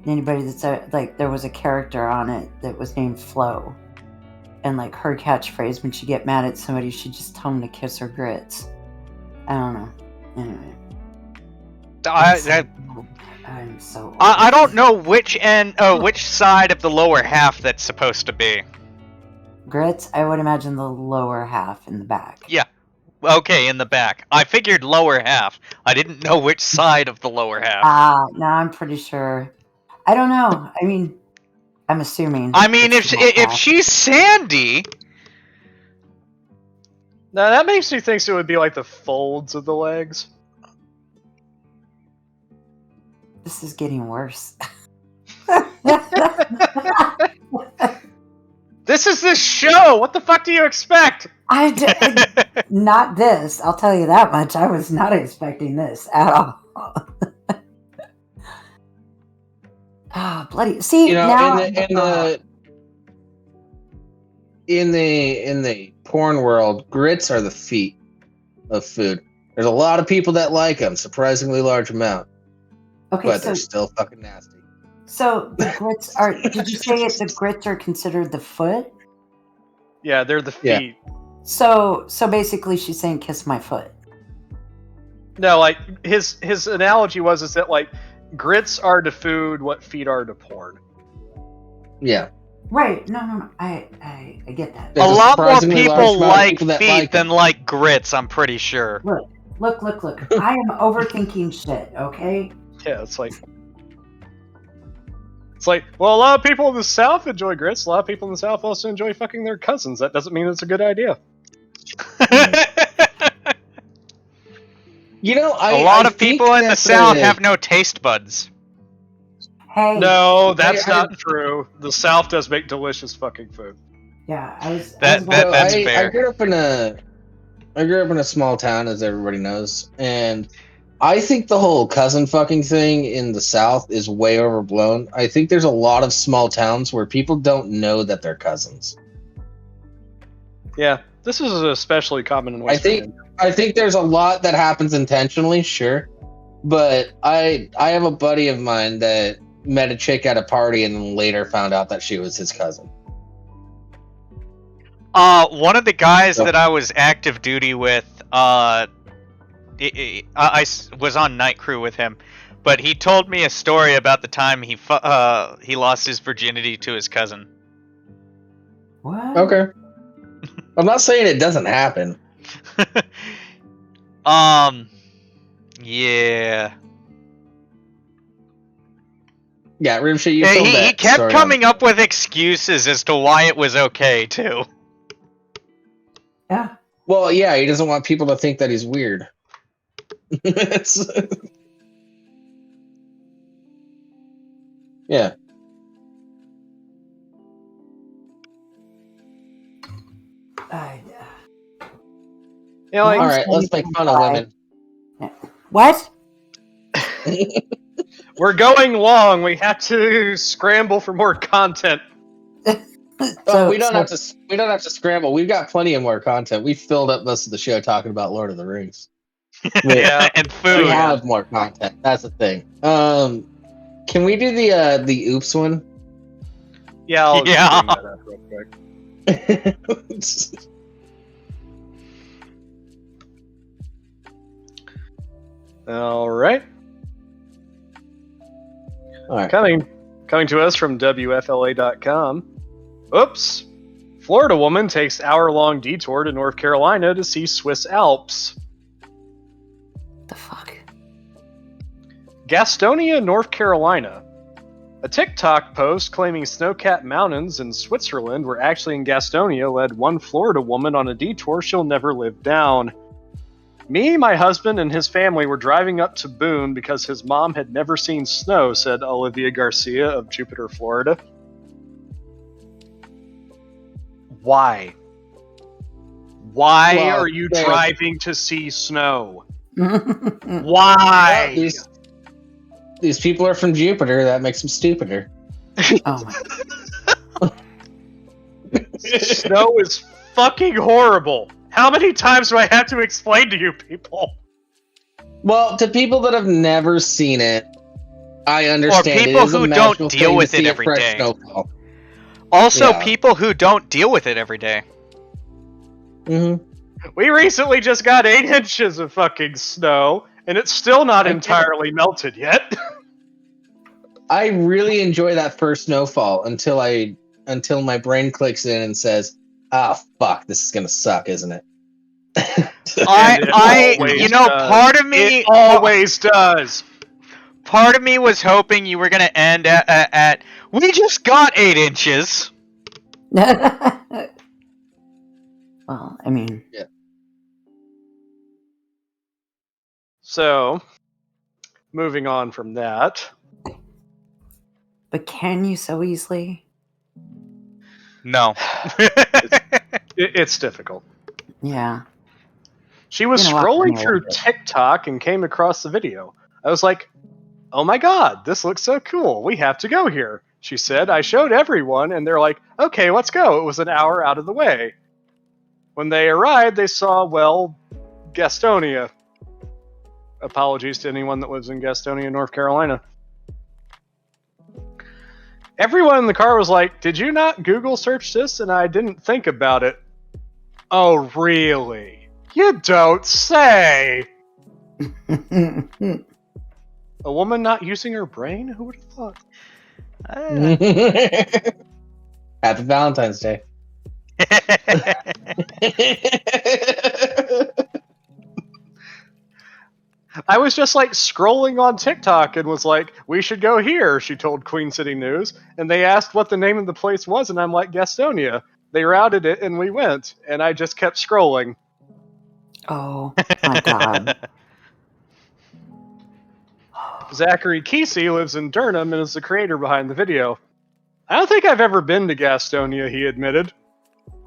Anybody that's like, there was a character on it that was named Flo, and like her catchphrase when she get mad at somebody, she just tell them to kiss her grits. I don't know. Anyway. I'm so old. I don't know which side of the lower half that's supposed to be. Grits, I would imagine the lower half in the back. Yeah. Okay, in the back. I figured lower half. I didn't know which side of the lower half. No, I'm pretty sure. I don't know. I mean, I'm assuming. I mean, if she's Sandy. Now that makes me think it would be like the folds of the legs. This is getting worse. This is this show. What the fuck do you expect? Not this. I'll tell you that much. I was not expecting this at all. Bloody. See, now in the porn world, grits are the feet of food. There's a lot of people that like them, surprisingly large amount. Okay, but they're still fucking nasty. So the grits are. Did you say the grits are considered the foot? Yeah, they're the feet. Yeah. So basically, she's saying, "Kiss my foot." No, like his analogy is that like grits are to food what feet are to porn. Yeah. Right. No. I get that. A lot more people like feet than like grits. I'm pretty sure. Look. I am overthinking shit. Okay. Yeah, it's like, well, a lot of people in the South enjoy grits. A lot of people in the South also enjoy fucking their cousins. That doesn't mean it's a good idea. A lot of people in the South have no taste buds. Hey. No, that's not true. The South does make delicious fucking food. Yeah, that's fair. I grew up in a small town, as everybody knows, and I think the whole cousin fucking thing in the South is way overblown. I think there's a lot of small towns where people don't know that they're cousins. Yeah, this is especially common in West Virginia. I think there's a lot that happens intentionally, sure, but I have a buddy of mine that met a chick at a party and then later found out that she was his cousin. One of the guys that I was active duty with, I was on night crew with him, but he told me a story about the time he lost his virginity to his cousin. What? Okay. I'm not saying it doesn't happen. Yeah. Yeah, Rimshee, you told that he kept story coming up with excuses as to why it was okay, too. Yeah. Well, yeah, he doesn't want people to think that he's weird. Yeah. Yeah, like, all right, let's make fun of women. What? we're going long. We have to scramble for more content. We don't have to scramble. We've got plenty of more content. We filled up most of the show talking about Lord of the Rings. Yeah, and We food. have more content. That's the thing. Can we do the oops one? Yeah, I'll bring Yeah. that up real quick. All right. All right. Coming to us from WFLA.com. Oops. Florida woman takes hour-long detour to North Carolina to see Swiss Alps. The fuck? Gastonia, North Carolina. A TikTok post claiming snow-capped mountains in Switzerland were actually in Gastonia led one Florida woman on a detour she'll never live down. Me, my husband, and his family were driving up to Boone because his mom had never seen snow, said Olivia Garcia of Jupiter, Florida. Why? Why Well, are you yeah. driving to see snow? Why? These people are from Jupiter. That makes them stupider. Oh my. Snow is fucking horrible. How many times do I have to explain to you people? Well, to people that have never seen it, I understand. Or people it is a who magical don't deal thing with to it see a every fresh day. snowfall. Also, Yeah. people who don't deal with it every day. Mm-hmm. We recently just got 8 inches of fucking snow, and it's still not I get it. entirely melted yet. I really enjoy that first snowfall until my brain clicks in and says, "Ah, fuck, this is gonna suck, isn't it?" Always does. Part of me It always does. Part of me was hoping you were gonna end at we just got 8 inches. Well, I mean, Yeah. So, moving on from that. but can you so easily? No. It's difficult. Yeah. She was You know, scrolling walk through TikTok and came across the video. I was like, oh my god, this looks so cool. We have to go here. She said, I showed everyone, and they're like, okay, let's go. It was an hour out of the way. When they arrived, they saw, well, Gastonia. Apologies to anyone that lives in Gastonia, North Carolina. Everyone in the car was like, did you not Google search this? And I didn't think about it. Oh, really? You don't say! A woman not using her brain? Who would have thought? Happy Valentine's Day. I was just like scrolling on TikTok and was like, we should go here, she told Queen City News. And they asked what the name of the place was, and I'm like, Gastonia. They routed it, and we went. And I just kept scrolling. Oh my god. Zachary Kesey lives in Durham and is the creator behind the video. I don't think I've ever been to Gastonia, he admitted.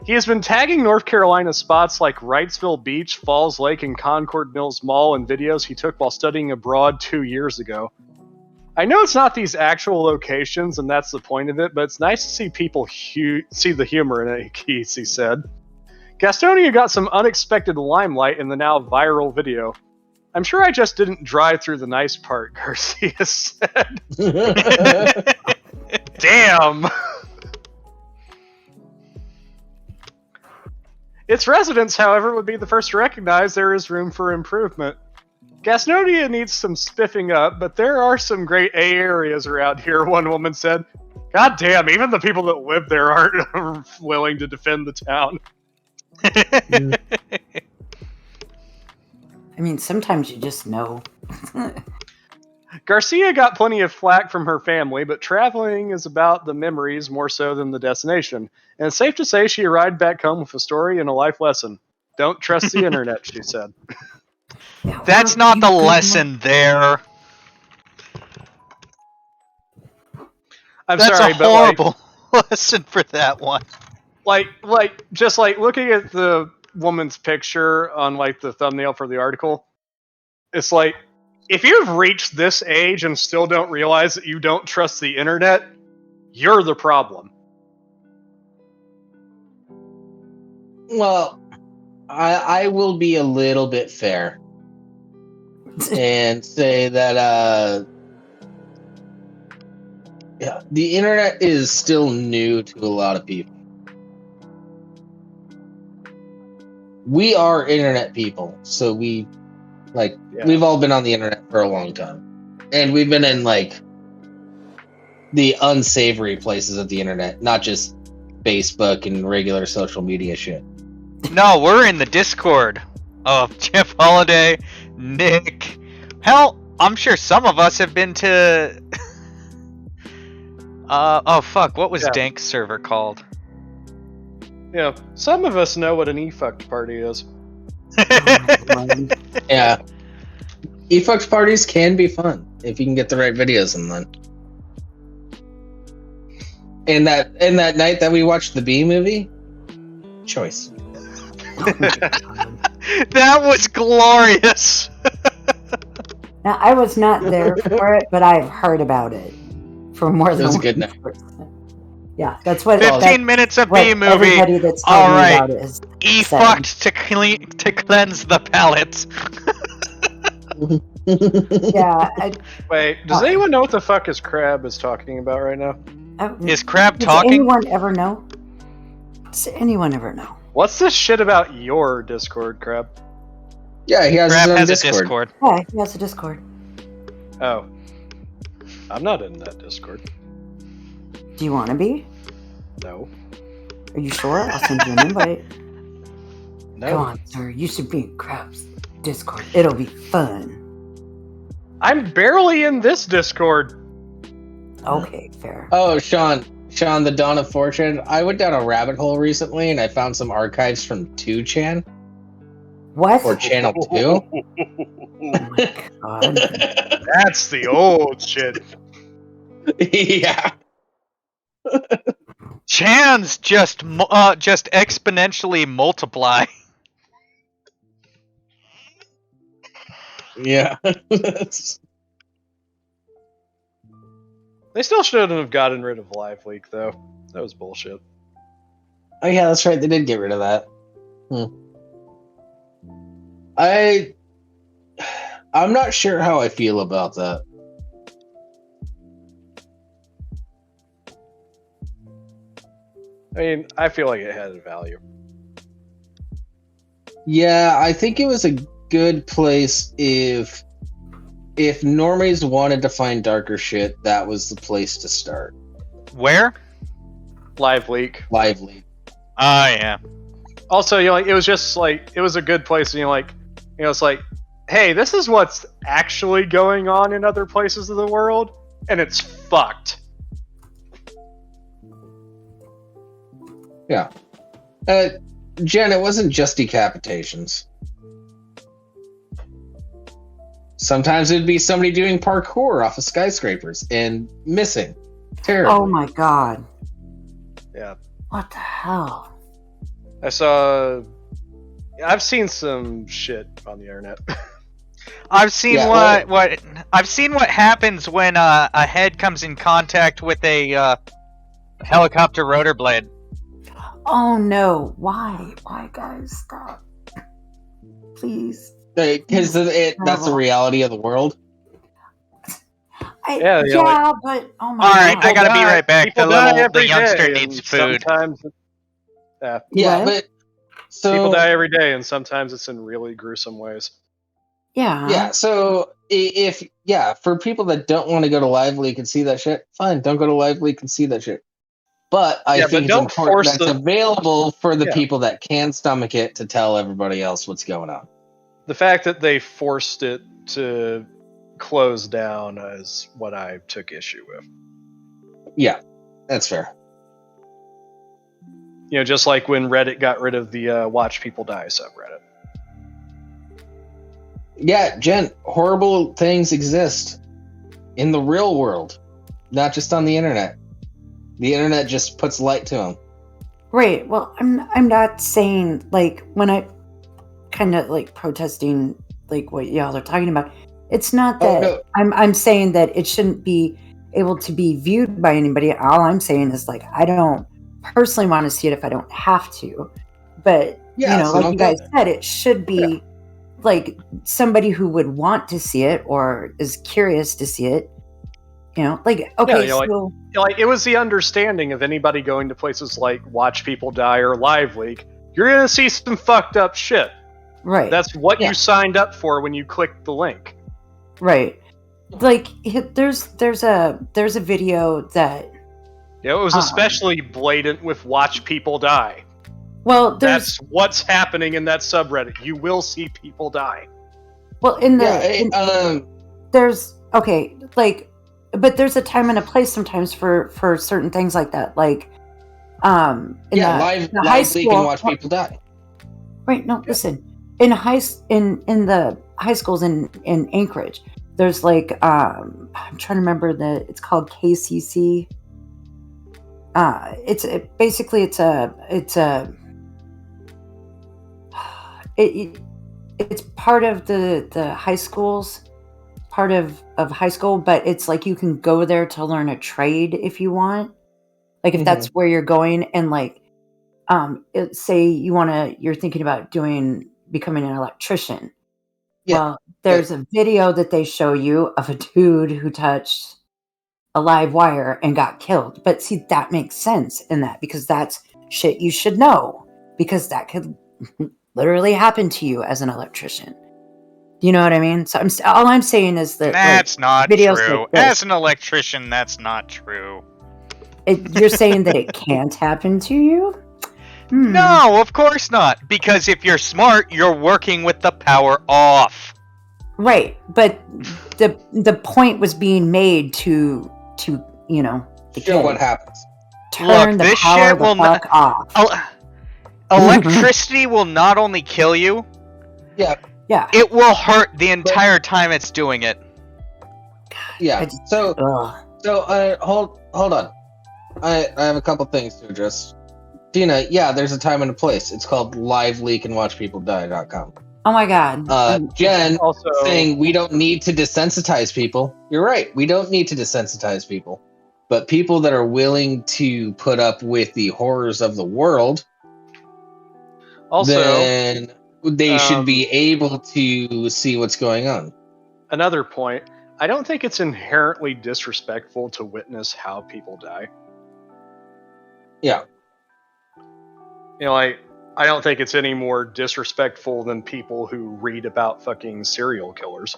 He has been tagging North Carolina spots like Wrightsville Beach, Falls Lake, and Concord Mills Mall in videos he took while studying abroad 2 years ago. I know it's not these actual locations, and that's the point of it, but it's nice to see people see the humor in it, Kesey said. Gastonia got some unexpected limelight in the now viral video. I'm sure I just didn't drive through the nice part, Garcia said. Damn! Its residents, however, would be the first to recognize there is room for improvement. Gastonia needs some spiffing up, but there are some great A areas around here, one woman said. God damn, even the people that live there aren't willing to defend the town. I mean, sometimes you just know. Garcia got plenty of flack from her family, but traveling is about the memories more so than the destination. And it's safe to say she arrived back home with a story and a life lesson. Don't trust the internet, she said. Yeah, That's we're not the you good lesson there. I'm That's sorry, a but horrible lesson for that one. just looking at the woman's picture on like the thumbnail for the article, it's like, if you've reached this age and still don't realize that you don't trust the internet, you're the problem. Well, I will be a little bit fair and say that yeah, the internet is still new to a lot of people. We are internet people, so we've all been on the internet for a long time, and we've been in like the unsavory places of the internet, not just Facebook and regular social media shit. No, we're in the Discord of Jeff Holiday, Nick. Hell, I'm sure some of us have been to. Oh fuck, what was Dank's server called? Yeah, some of us know what an e-fucked party is. Yeah. E-fucks parties can be fun if you can get the right videos in them. And that night that we watched the B movie, choice. That was glorious. Now, I was not there for it, but I've heard about it for more than It was a one good night. person. Yeah, that's what 15 minutes of B movie. Everybody that's told me Alright. about it is E-fucked to cleanse the palate. Yeah. Wait, does anyone know what the fuck his crab is talking about right now? Is Crab Does talking? anyone ever know? Does anyone ever know? What's this shit about your Discord, Crab? Yeah, he has Crab his own has Discord. a Discord. Yeah, he has a Discord. Oh. I'm not in that Discord. Do you want to be? No. Are you sure? I'll send you an invite. No. Come on, sir. You should be in Crab's Discord. It'll be fun. I'm barely in this Discord. Okay, fair. Oh, Sean, the Dawn of Fortune. I went down a rabbit hole recently and I found some archives from 2chan. What? Or Channel 2. Oh my god. That's the old shit. Yeah. Chans just exponentially multiply. Yeah. They still shouldn't have gotten rid of Live Leak, though. That was bullshit. Oh yeah, that's right. They did get rid of that. I'm not sure how I feel about that. I mean, I feel like it had a value. Yeah, I think it was a good place if normies wanted to find darker shit, that was the place to start. Where? Live Leak. Lively. Oh, yeah. Also, it was just like, it was a good place, and it's like, hey, this is what's actually going on in other places of the world, and it's fucked. Yeah. Jen, it wasn't just decapitations. Sometimes it'd be somebody doing parkour off of skyscrapers and missing. Terrible. Oh my god. Yeah. What the hell? I've seen some shit on the internet. I've seen I've seen what happens when a head comes in contact with a helicopter rotor blade. Oh no. Why? Why, guys? Stop. Please. Because that's the reality of the world. But oh my Alright, god. I gotta be right back. The youngster day, needs food. Yeah, but so people die every day, and sometimes it's in really gruesome ways. Yeah. Yeah, so for people that don't want to go to Live Leak and see that shit, fine, don't go to Live Leak and see that shit. But I think it's important that it's available for the people that can stomach it to tell everybody else what's going on. The fact that they forced it to close down is what I took issue with. Yeah, that's fair. just like when Reddit got rid of the Watch People Die subreddit. Yeah, Jen, horrible things exist in the real world, not just on the internet. The internet just puts light to them. Right. Well, I'm not saying, like, when I kind of like protesting like what y'all are talking about, it's not that no. I'm saying that it shouldn't be able to be viewed by anybody. All I'm saying is, like, I don't personally want to see it if I don't have to. But Yeah, so like don't you go guys there. said, it should be like somebody who would want to see it or is curious to see it. Like, okay, so like it was the understanding of anybody going to places like Watch People Die or Live Leak, you're gonna see some fucked up shit. right. That's what you signed up for when you clicked the link. Right. Like, there's a video that it was especially blatant with Watch People Die. Well, that's what's happening in that subreddit. You will see people die. Well, there's okay, like, but there's a time and a place sometimes for certain things like that. Like, live leak and Watch People Die. Right. No, listen. In the high schools in Anchorage, there's like I'm trying to remember it's called KCC. It's part of the high schools, part of high school, but it's like you can go there to learn a trade if you want. Like, if that's where you're going, and like, say you're thinking about becoming an electrician. Yeah. Well, there's a video that they show you of a dude who touched a live wire and got killed. But see, that makes sense in that, because that's shit you should know, because that could literally happen to you as an electrician. You know what I mean? So all I'm saying is that that's not true. As an electrician, that's not true. You're saying that it can't happen to you? No, of course not. Because if you're smart, you're working with the power off. Right, but the point was being made to show what happens. Turn the power the fuck off. Electricity will not only kill you. Yeah. It will hurt the entire time it's doing it. Yeah. So hold on. I have a couple things to address. Dina, there's a time and a place. It's called Live Leak and WatchPeopleDie.com. Oh my god. Jen also saying we don't need to desensitize people. You're right. We don't need to desensitize people. But people that are willing to put up with the horrors of the world, then they should be able to see what's going on. Another point, I don't think it's inherently disrespectful to witness how people die. Yeah. I don't think it's any more disrespectful than people who read about fucking serial killers.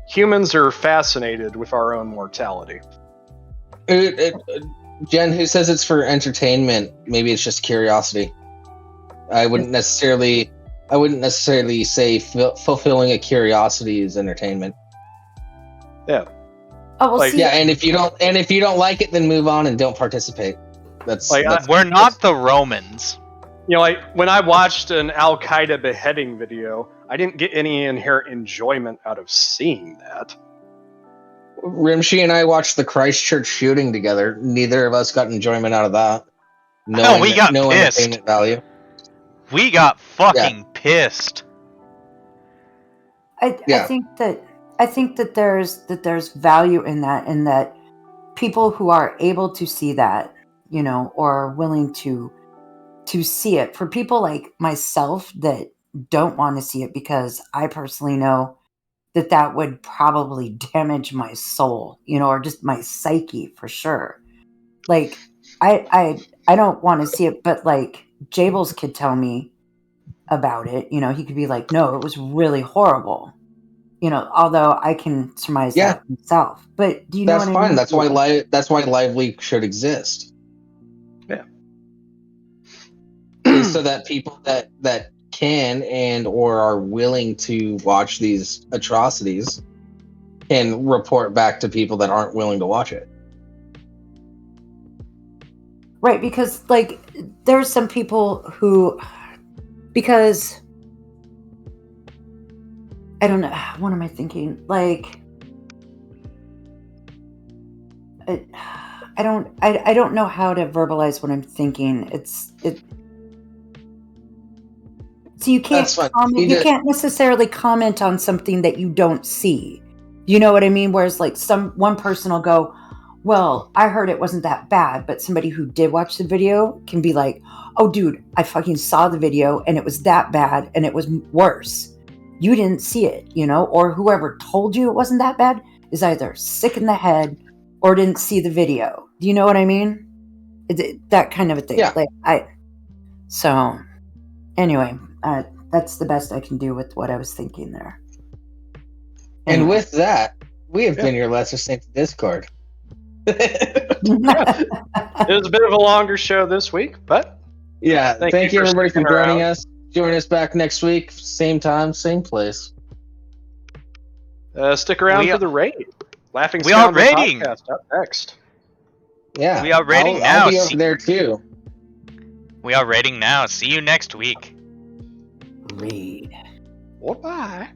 Humans are fascinated with our own mortality. Jen, who says it's for entertainment, maybe it's just curiosity. I wouldn't necessarily say fulfilling a curiosity is entertainment. Yeah. And if you don't like it, then move on and don't participate. We're not the Romans. When I watched an Al Qaeda beheading video, I didn't get any inherent enjoyment out of seeing that. Rimshee and I watched the Christchurch shooting together. Neither of us got enjoyment out of that. We got no pissed. Entertainment value. We got fucking pissed. I think that there's value in that people who are able to see that, or are willing to see it. For people like myself that don't want to see it, because I personally know that would probably damage my soul, or just my psyche for sure. Like, I don't want to see it, but like Jables could tell me about it. He could be like, no, it was really horrible. Although I can surmise that myself. But do you know what I mean? That's fine. That's why Live Leak should exist. Yeah. So that people that can and or are willing to watch these atrocities can report back to people that aren't willing to watch it. Right, because like there's some people who, because I don't know, what am I thinking? Like, I don't know how to verbalize what I'm thinking. So you can't comment, you can't necessarily comment on something that you don't see. You know what I mean? Whereas like one person will go, well, I heard it wasn't that bad, but somebody who did watch the video can be like, oh dude, I fucking saw the video and it was that bad and it was worse. You didn't see it, you know, or whoever told you it wasn't that bad is either sick in the head or didn't see the video. Do you know what I mean? That kind of a thing. Yeah. So anyway, that's the best I can do with what I was thinking there. Anyway. And with that, we have been your Lesser Saints Discord. It was a bit of a longer show this week, but yeah, thank you everybody for joining us. Join us back next week, same time, same place. Stick around for the raid. Laughing we are raiding. Podcast up next. Yeah, we are raiding now. I'll be over there too. We are raiding now. See you next week. Raid. Bye.